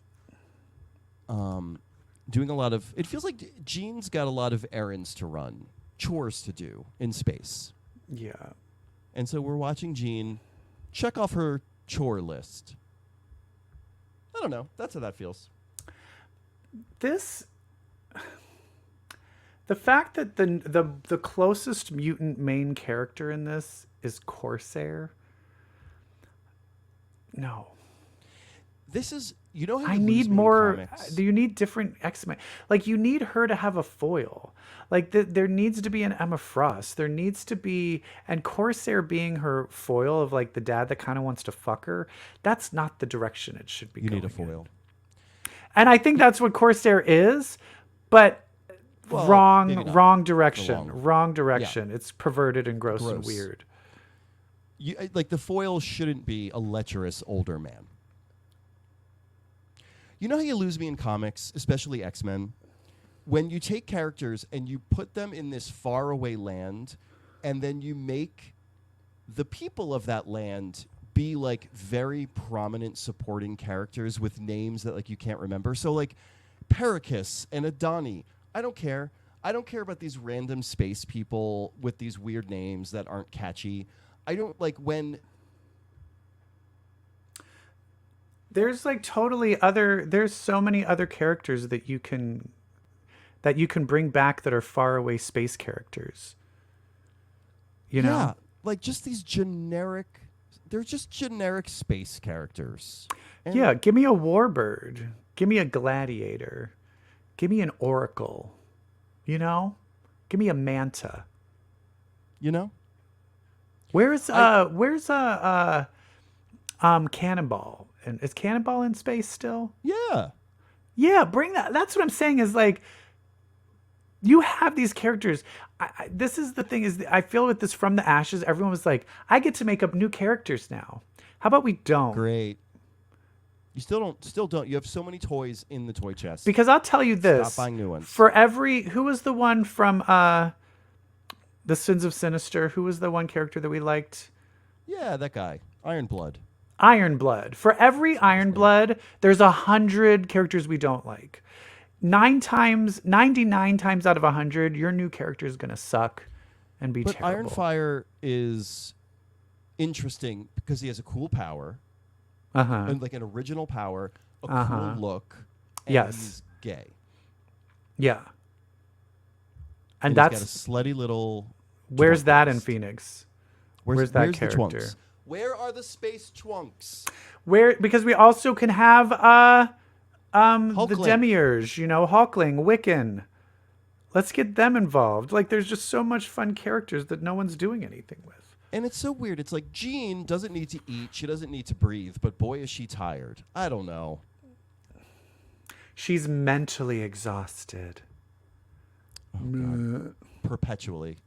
Doing a lot of... It feels like Jean's got a lot of errands to run, chores to do in space. Yeah. And so we're watching Jean check off her chore list. I don't know. That's how that feels. The fact that the closest mutant main character in this is Corsair. No. This is... You know how I need more. Do you need different X-Men? Like, you need her to have a foil. Like, there needs to be an Emma Frost. There needs to be, and Corsair being her foil of like the dad that kind of wants to fuck her. That's not the direction it should be. You need a foil. And I think that's what Corsair is, but wrong direction. Wrong direction. Yeah. It's perverted and gross and weird. Like, the foil shouldn't be a lecherous older man. You know how you lose me in comics, especially X-Men, when you take characters and you put them in this faraway land, and then you make the people of that land be like very prominent supporting characters with names that like you can't remember. So like Pericus and Adani, I don't care. I don't care about these random space people with these weird names that aren't catchy. I don't like when there's like there's so many other characters that you can bring back that are faraway space characters. You know? Yeah, like just these generic, they're just generic space characters. And yeah, give me a warbird. Give me a gladiator. Give me an oracle. You know? Give me a manta. you know? Where's Cannonball? And is Cannonball in space still? Yeah. Yeah, bring that. That's what I'm saying is like, you have these characters. This is the thing is I feel with this From the Ashes, everyone was like, I get to make up new characters now. How about we don't? Great. You still don't. You have so many toys in the toy chest. Because I'll tell you this. Stop buying new ones. Who was the one from The Sins of Sinister? Who was the one character that we liked? Yeah, that guy. Iron Blood. Iron Blood. For every Iron Blood, there's 100 characters we don't like. 99 times out of 100, your new character is going to suck and be But terrible. Ironfire is interesting because he has a cool power, and like an original power, a cool look, and Yes. he's gay. Yeah. And He's that's got a slutty little. where's twunk that in waist. Phoenix? Where's that the character? twunks? Where are the space twunks? Because we also can have the Hulkling. Demiurge, Hulkling, Wiccan. Let's get them involved. Like there's just so much fun characters that no one's doing anything with. And it's so weird. It's like Jean doesn't need to eat. She doesn't need to breathe. But boy, is she tired. I don't know. She's mentally exhausted. Oh, God. Perpetually.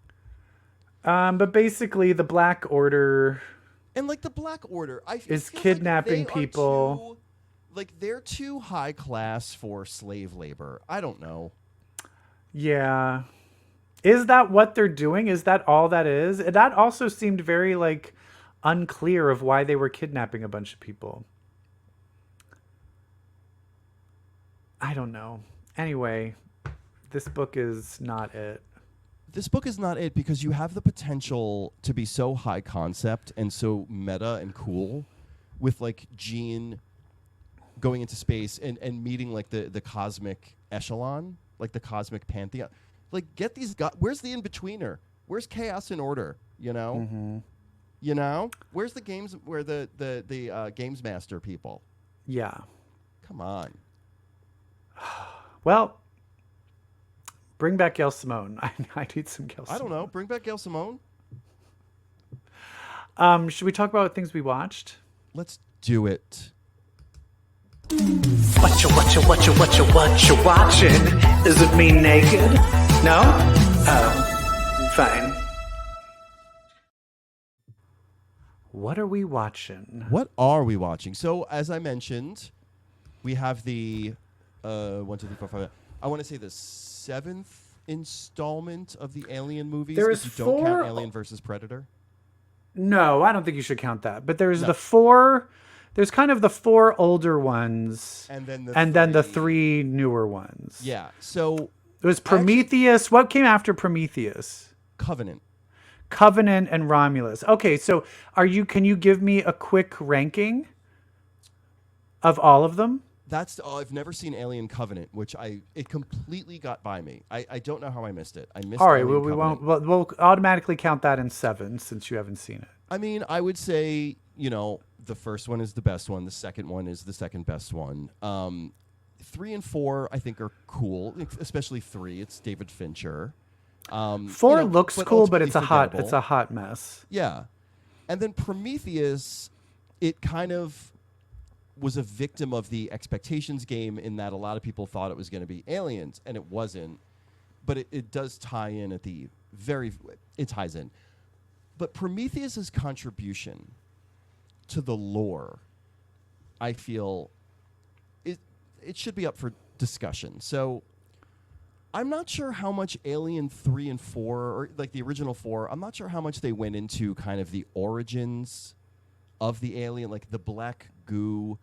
But basically, the Black Order And like the Black Order, is feel kidnapping like they are people. they're too high class for slave labor. I don't know. Yeah. Is that what they're doing? Is that all that is? That also seemed very like unclear of why they were kidnapping a bunch of people. I don't know. Anyway, this book is not it. This book is not it because you have the potential to be so high concept and so meta and cool with like Jean going into space and meeting like the cosmic echelon, like the cosmic pantheon. Like get these guys, where's the in-betweener? Where's chaos and order? Mm-hmm. Where's the games where the games master people? Yeah. Come on. Well, bring back Gail Simone. I need some Gail Simone. I don't know. Bring back Gail Simone. Should we talk about things we watched? Let's do it. What you watching? Is it me naked? No? Oh, fine. What are we watching? What are we watching? So, as I mentioned, we have the 1, 2, 3, 4, 5. I want to say the 7th installment of the Alien movies. There's if you don't count 4 Alien versus Predator. No, I don't think you should count that. But there's the 4. There's kind of the 4 older ones, And then the 3 newer ones. Yeah. So It was Prometheus. What came after Prometheus? Covenant. Covenant and Romulus. Okay, so can you give me a quick ranking of all of them? I've never seen Alien Covenant, which it completely got by me. I don't know how I missed it. I missed. All right, Alien we Covenant. won't. We'll automatically count that in 7 since you haven't seen it. I mean, I would say the first one is the best one. The second one is the second best one. 3 and 4 I think are cool, especially 3. It's David Fincher. 4 looks cool, but it's ultimately a hot mess. Yeah, and then Prometheus, it kind of was a victim of the expectations game in that a lot of people thought it was going to be aliens, and it wasn't. But it does tie in at the it ties in. But Prometheus's contribution to the lore, I feel, it should be up for discussion. So I'm not sure how much Alien 3 and 4, or like the original 4, I'm not sure how much they went into kind of the origins of the alien, like the black goo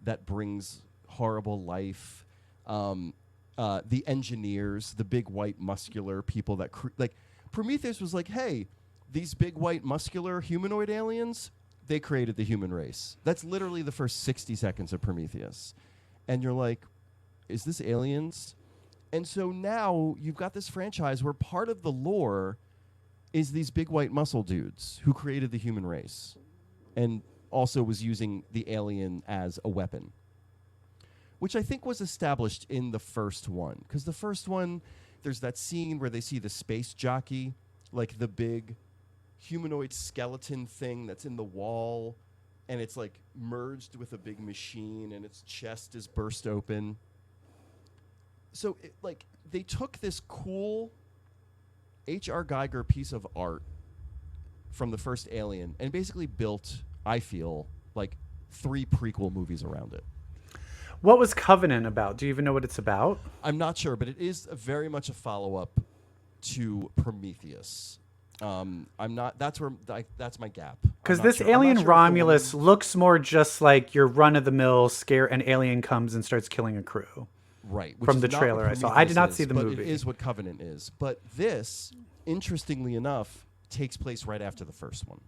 that brings horrible life, the engineers, the big white muscular people that like Prometheus was like, hey, these big white muscular humanoid aliens, they created the human race. That's literally the first 60 seconds of Prometheus. And you're like, is this aliens? And so now you've got this franchise where part of the lore is these big white muscle dudes who created the human race and also was using the alien as a weapon, which I think was established in the first one. Because the first one, there's that scene where they see the space jockey, like the big humanoid skeleton thing that's in the wall, and it's like merged with a big machine, and its chest is burst open. So, like, they took this cool H.R. Geiger piece of art from the first Alien and basically built, I feel, like 3 prequel movies around it. What was Covenant about? Do you even know what it's about? I'm not sure, but it is very much a follow-up to Prometheus. I'm not. That's where that's my gap. Because this alien Romulus looks more just like your run-of-the-mill scare. An alien comes and starts killing a crew. Right. From the trailer I saw. I did not see the movie. It is what Covenant is. But this, interestingly enough, takes place right after the first one.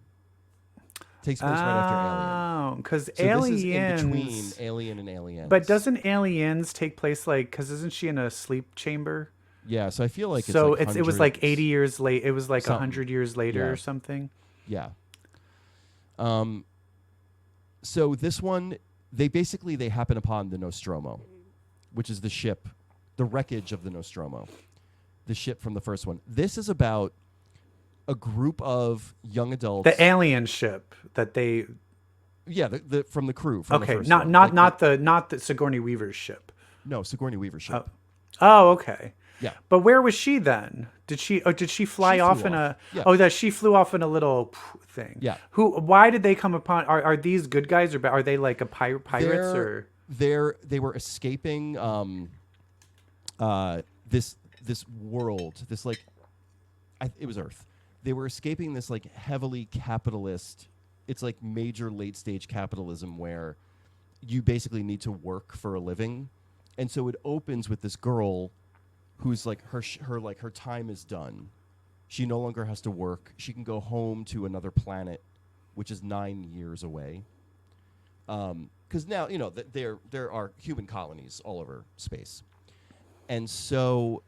Takes place right after Alien. Oh, because so Aliens... this is in between Alien and Aliens. But doesn't Aliens take place like... Because isn't she in a sleep chamber? Yeah, so I feel like it was like 80 years late. It was like 100 years later or something. Yeah. So this one, they happen upon the Nostromo, which is the ship, the wreckage of the Nostromo, the ship from the first one. This is about a group of young adults. The alien ship that they... Yeah, the from the crew. From okay, the first not one. not the Sigourney Weaver's ship. No, Sigourney Weaver's ship. Oh, okay. Yeah. But where was she then? Did she fly off in a... Yeah. Oh, that she flew off in a little thing. Yeah. Why did they come upon... Are these good guys or are they like a pirates or... They were escaping this world, this like... it was Earth. They were escaping this like heavily capitalist... It's like major late stage capitalism where you basically need to work for a living. And so it opens with this girl who's like her time is done. She no longer has to work. She can go home to another planet, which is 9 years away. Because now, you know, there are human colonies all over space. And so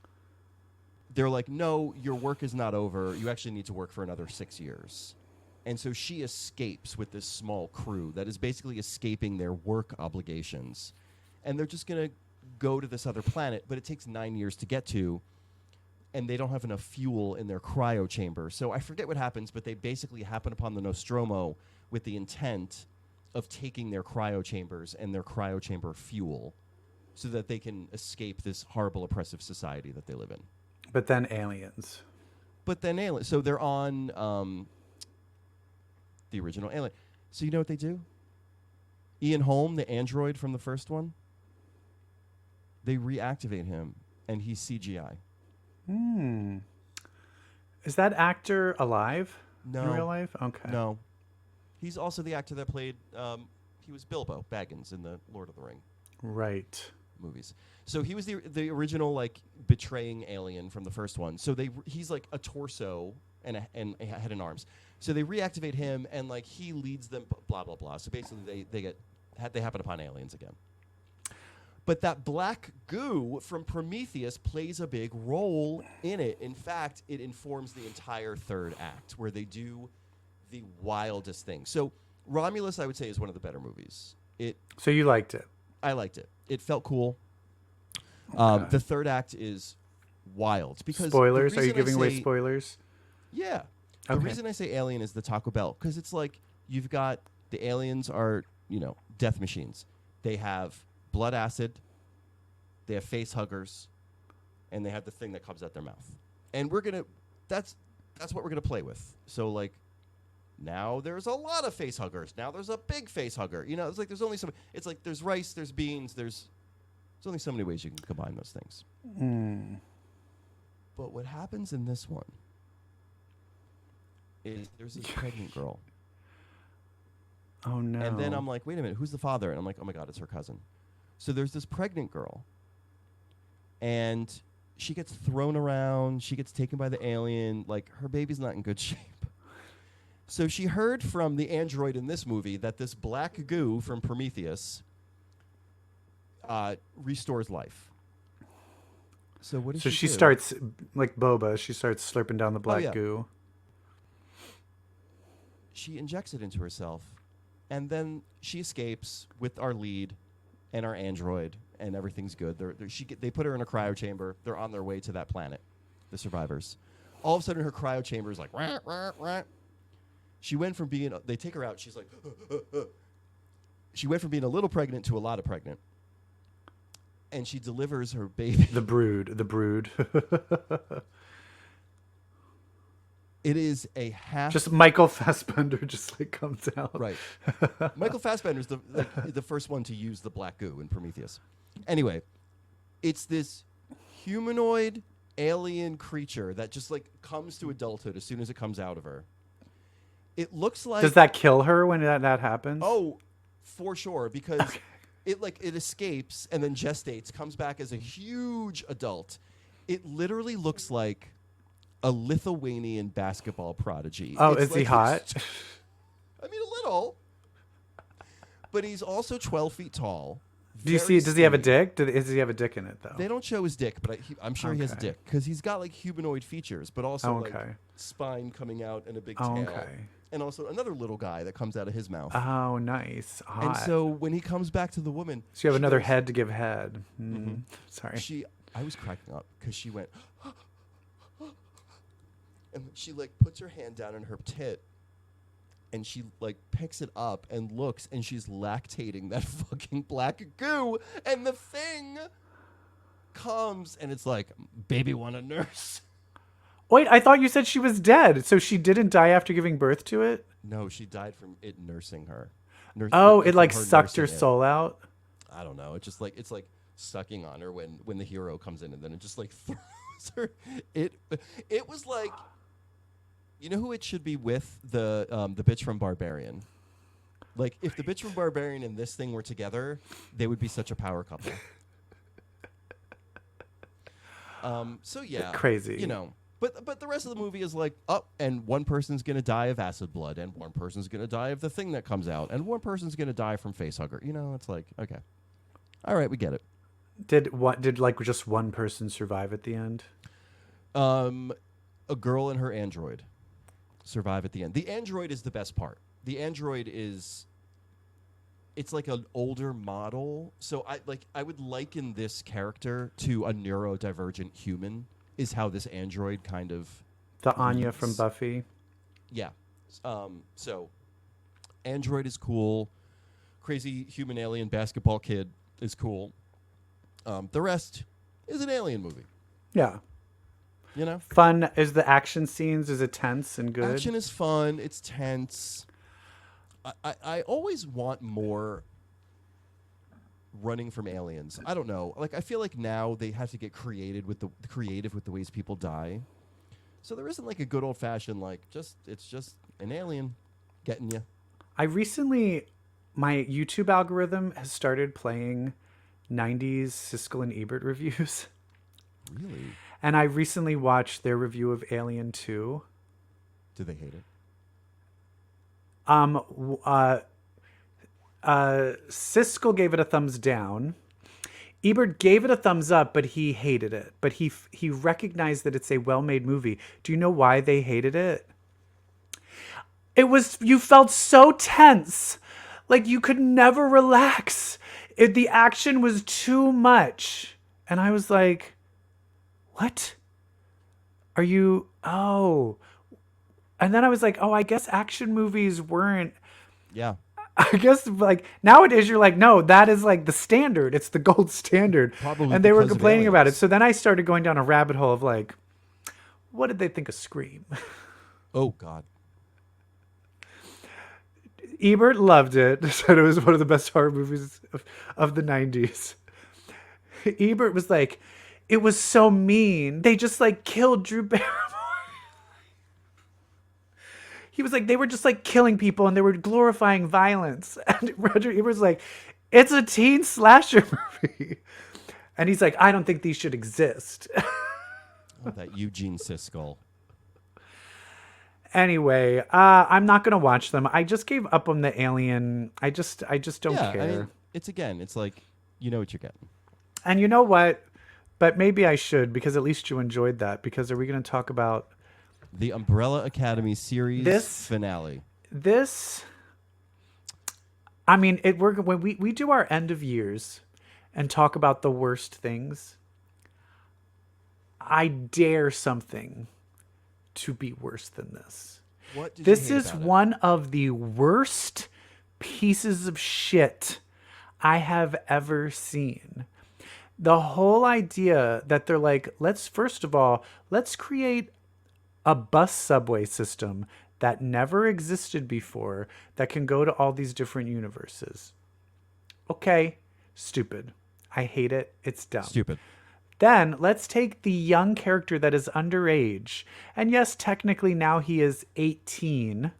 they're like, no, your work is not over. You actually need to work for another 6 years. And so she escapes with this small crew that is basically escaping their work obligations. And they're just going to go to this other planet, but it takes 9 years to get to, and they don't have enough fuel in their cryo chamber. So I forget what happens, but they basically happen upon the Nostromo with the intent of taking their cryo chambers and their cryo chamber fuel so that they can escape this horrible oppressive society that they live in. But then aliens. So they're on the original Alien. So you know what they do? Ian Holm, the android from the first one, they reactivate him, and he's CGI. Is that actor alive No. in real life? Okay. No. He's also the actor that played, he was Bilbo Baggins in the Lord of the Ring Right. movies. So he was the original, like, betraying alien from the first one. So he's like a torso and a head and arms. So they reactivate him, and like he leads them, blah blah blah. So basically, they happen upon aliens again. But that black goo from Prometheus plays a big role in it. In fact, it informs the entire third act, where they do the wildest thing. So Romulus, I would say, is one of the better movies. So you liked it? I liked it. It felt cool. Okay. The third act is wild because spoilers. Are you giving away spoilers? Yeah. The reason I say alien is the Taco Bell, because it's like you've got the aliens are, you know, death machines. They have blood acid, they have face huggers, and they have the thing that comes out their mouth. And that's what we're gonna play with. So like now there's a lot of face huggers. Now there's a big face hugger. You know, it's like it's like there's rice, there's beans, there's only so many ways you can combine those things. But what happens in this one is there's this pregnant girl. Oh, no. And then I'm like, wait a minute, who's the father? And I'm like, oh, my God, it's her cousin. So there's this pregnant girl. And she gets thrown around. She gets taken by the alien. Like, her baby's not in good shape. So she heard from the android in this movie that this black goo from Prometheus restores life. So what does she do? So she starts, like Boba, she starts slurping down the black goo. She injects it into herself. And then she escapes with our lead and our android, and everything's good. They put her in a cryo chamber. They're on their way to that planet, the survivors. All of a sudden, her cryo chamber is like, rah, rah, rah. She went from being, they take her out, she's like, she went from being a little pregnant to a lot of pregnant. And she delivers her baby. The brood. It is a half. Just Michael Fassbender just like comes out. Right. Michael Fassbender's the first one to use the black goo in Prometheus. Anyway, it's this humanoid alien creature that just like comes to adulthood as soon as it comes out of her. It looks like. Does that kill her when that happens? Oh, for sure, because it escapes and then gestates, comes back as a huge adult. It literally looks like a Lithuanian basketball prodigy. Oh, is he hot? I mean, a little. But he's also 12 feet tall. Do you see? Does he have a dick? Does he have a dick in it though? They don't show his dick, but I'm sure he has a dick because he's got like humanoid features, but also like spine coming out and a big tail. And also another little guy that comes out of his mouth. Oh, nice. Hot. And so when he comes back to the woman, so you have another head to give head. Sorry. I was cracking up because she went. And she like puts her hand down in her tit and she like picks it up and looks and she's lactating that fucking black goo and the thing comes and it's like, baby want a nurse. Wait, I thought you said she was dead. So she didn't die after giving birth to it? No, she died from it nursing her. It like sucked her soul out? I don't know. It's just like, it's like sucking on her when the hero comes in and then it just like throws her. It was like, you know who it should be with? The bitch from Barbarian. Like, if the bitch from Barbarian and this thing were together, they would be such a power couple. So yeah, crazy. You know, but the rest of the movie is like, and one person's gonna die of acid blood, and one person's gonna die of the thing that comes out, and one person's gonna die from facehugger. You know, it's like, okay, all right, we get it. Did like just one person survive at the end? A girl and her android survive at the end. The android is the best part. The android it's like an older model. So I would liken this character to a neurodivergent human is how this android kind of the Anya from Buffy. Yeah. So android is cool. Crazy human alien basketball kid is cool. The rest is an alien movie. Yeah. You know? Fun. Is the action scenes, is it tense and good? Action is fun. It's tense. I always want more running from aliens. I don't know. Like, I feel like now they have to get creative with the ways people die. So there isn't like a good old fashioned it's just an alien getting you. My YouTube algorithm has started playing 90s Siskel and Ebert reviews. Really? And I recently watched their review of Alien 2. Did they hate it? Siskel gave it a thumbs down. Ebert gave it a thumbs up, but he hated it. But he recognized that it's a well-made movie. Do you know why they hated it? You felt so tense. Like you could never relax. The action was too much. And I was like, what? Are you? Oh. And then I was like, oh, I guess action movies weren't. Yeah. I guess like nowadays you're like, no, that is like the standard. It's the gold standard. Probably. And they were complaining about it. So then I started going down a rabbit hole of like, what did they think of Scream? Oh, God. Ebert loved it. Said it was one of the best horror movies of the 90s. Ebert was like, It was so mean. They just like killed Drew Barrymore. He was like, they were just like killing people and they were glorifying violence. And Roger Ebert was like, it's a teen slasher movie. And he's like, I don't think these should exist. Oh, that Eugene Siskel. Anyway, I'm not gonna watch them. I just gave up on the Alien. I just don't care. I mean, it's like, you know what you're getting. And you know what? But maybe I should, because at least you enjoyed that. Because are we going to talk about the Umbrella Academy series finale? I mean, when we do our end of years and talk about the worst things, I dare something to be worse than this. What did this you hate is about one of the worst pieces of shit I have ever seen. The whole idea that they're like, let's create a bus subway system that never existed before that can go to all these different universes. Okay, stupid. I hate it. It's dumb. Stupid. Then let's take the young character that is underage. And yes, technically now he is 18.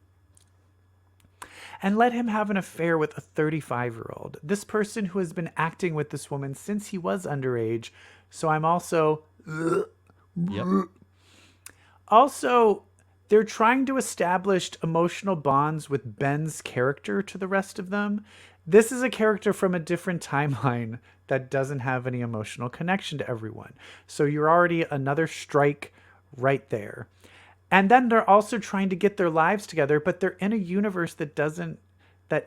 And let him have an affair with a 35-year-old. This person who has been acting with this woman since he was underage. So I'm also... Yep. Also, they're trying to establish emotional bonds with Ben's character to the rest of them. This is a character from a different timeline that doesn't have any emotional connection to everyone. So you're already another strike right there. And then they're also trying to get their lives together, but they're in a universe that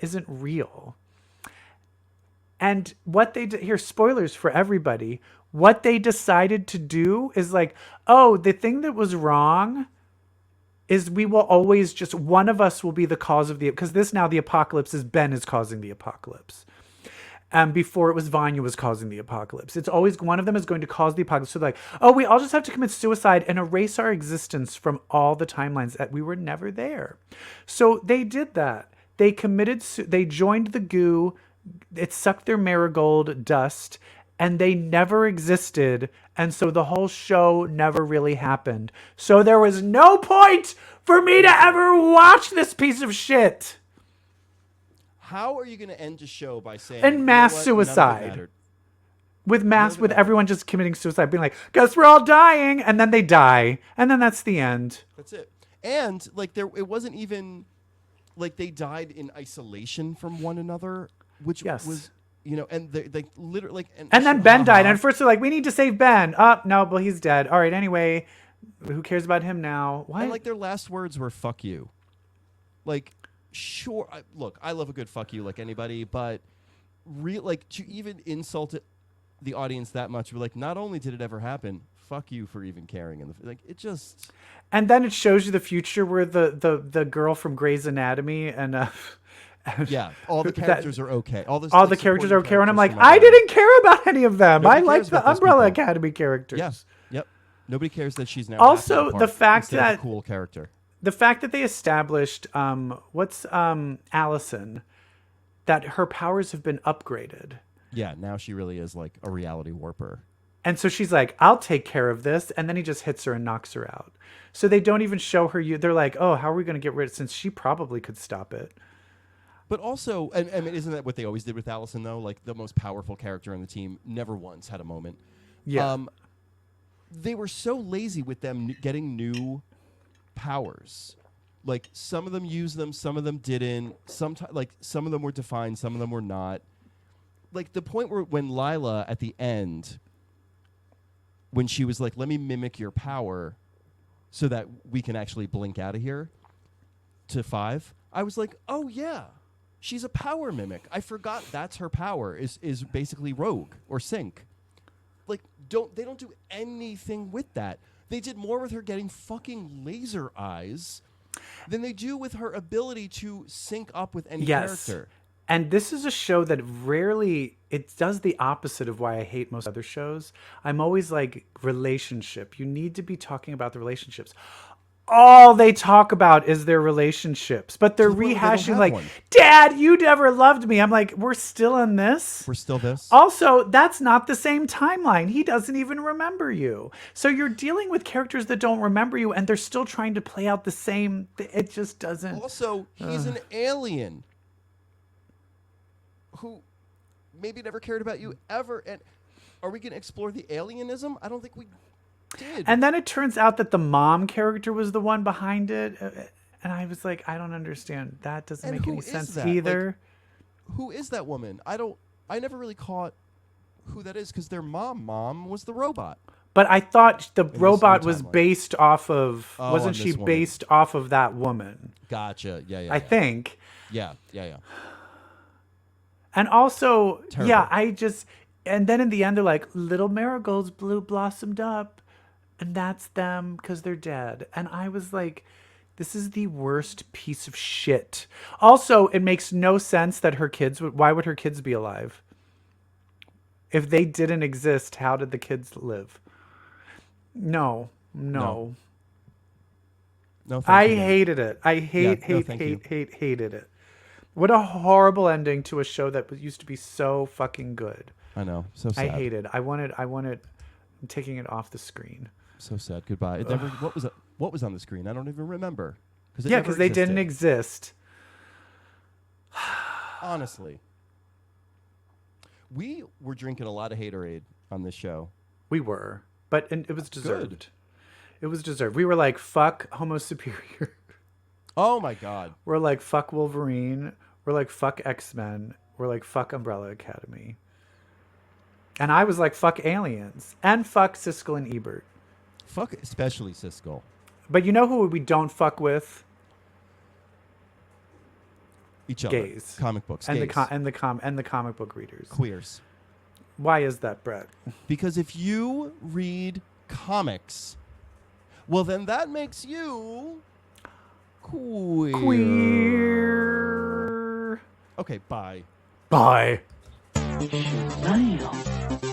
isn't real. And what they did here, spoilers for everybody, what they decided to do is like, oh, the thing that was wrong is we will always just, one of us will be the cause of because the apocalypse is Ben is causing the apocalypse. Before it was Vanya was causing the apocalypse. It's always one of them is going to cause the apocalypse. So like, oh, we all just have to commit suicide and erase our existence from all the timelines that we were never there. So they did that. They they joined the goo. It sucked their marigold dust and they never existed. And so the whole show never really happened. So there was no point for me to ever watch this piece of shit. How are you going to end a show by saying and mass suicide with everyone just committing suicide, being like, guess we're all dying, and then they die, and then that's the end. That's it. And like it wasn't even like they died in isolation from one another, which was and they literally and then Ben died, and at first they're like, we need to save Ben. No, well he's dead. All right, anyway, who cares about him now? Why? And like their last words were "fuck you," like. Sure, look, I love a good fuck you like anybody, but to even insult the audience that much, we're like, not only did it ever happen, fuck you for even caring. And it just... And then it shows you the future where the girl from Grey's Anatomy and yeah, all the characters are okay. All the characters are okay, and I'm like, I didn't care about any of them. I like the Umbrella Academy characters. Yes, yep. Nobody cares that she's now also the fact that a cool character. The fact that they established, Allison, that her powers have been upgraded. Yeah, now she really is like a reality warper. And so she's like, I'll take care of this. And then he just hits her and knocks her out. So they don't even show her. They're like, oh, how are we going to get rid of it? Since she probably could stop it. But also, and I mean, isn't that what they always did with Allison, though? Like the most powerful character on the team never once had a moment. Yeah. They were so lazy with them getting new powers. Like some of them used them, some of them didn't. Sometimes, like some of them were defined, some of them were not. Like the point when Lila at the end, when she was like, "Let me mimic your power, so that we can actually blink out of here." To 5, I was like, "Oh yeah, she's a power mimic." I forgot that's her power is basically rogue or sync. Like they don't do anything with that. They did more with her getting fucking laser eyes than they do with her ability to sync up with any character. And this is a show that it does the opposite of why I hate most other shows. I'm always like, relationship. You need to be talking about the relationships. all they talk about is their relationships, but they're They don't rehashing have like, one. Dad, you never loved me. I'm like, we're still in this. We're still this. Also, that's not the same timeline. He doesn't even remember you. So you're dealing with characters that don't remember you, and they're still trying to play out the same. It just doesn't. Also, he's an alien who maybe never cared about you ever. And are we going to explore the alienism? I don't think we did. And then it turns out that the mom character was the one behind it. And I was like, I don't understand. That doesn't make any sense either. Like, who is that woman? I never really caught who that is because their mom was the robot. But I thought the robot was based off of, wasn't she based off of that woman? Gotcha. Yeah. I think. Yeah. And also, Terrible. yeah, and then in the end, they're like, little marigolds blossomed up, and that's them because they're dead. And I was like, this is the worst piece of shit. Also, it makes no sense that why would her kids be alive? If they didn't exist, how did the kids live? No. I hated it. I hated it. What a horrible ending to a show that used to be so fucking good. I know. So sad. I hate it. I wanted. I'm taking it off the screen. So sad. Goodbye. It never, what was on the screen? I don't even remember. Because they didn't exist. Honestly. We were drinking a lot of haterade on this show. We were. But it was deserved. Good. It was deserved. We were like, fuck Homo Superior. Oh my God. We're like, fuck Wolverine. We're like, fuck X-Men. We're like, fuck Umbrella Academy. And I was like, fuck Aliens. And fuck Siskel and Ebert. Fuck especially Siskel. But you know who we don't fuck with? Each other. Gays. Comic books. And gays. the comic book readers. Queers. Why is that, Brett? Because if you read comics, well, then that makes you queer. Okay, bye. Bye. Shazam.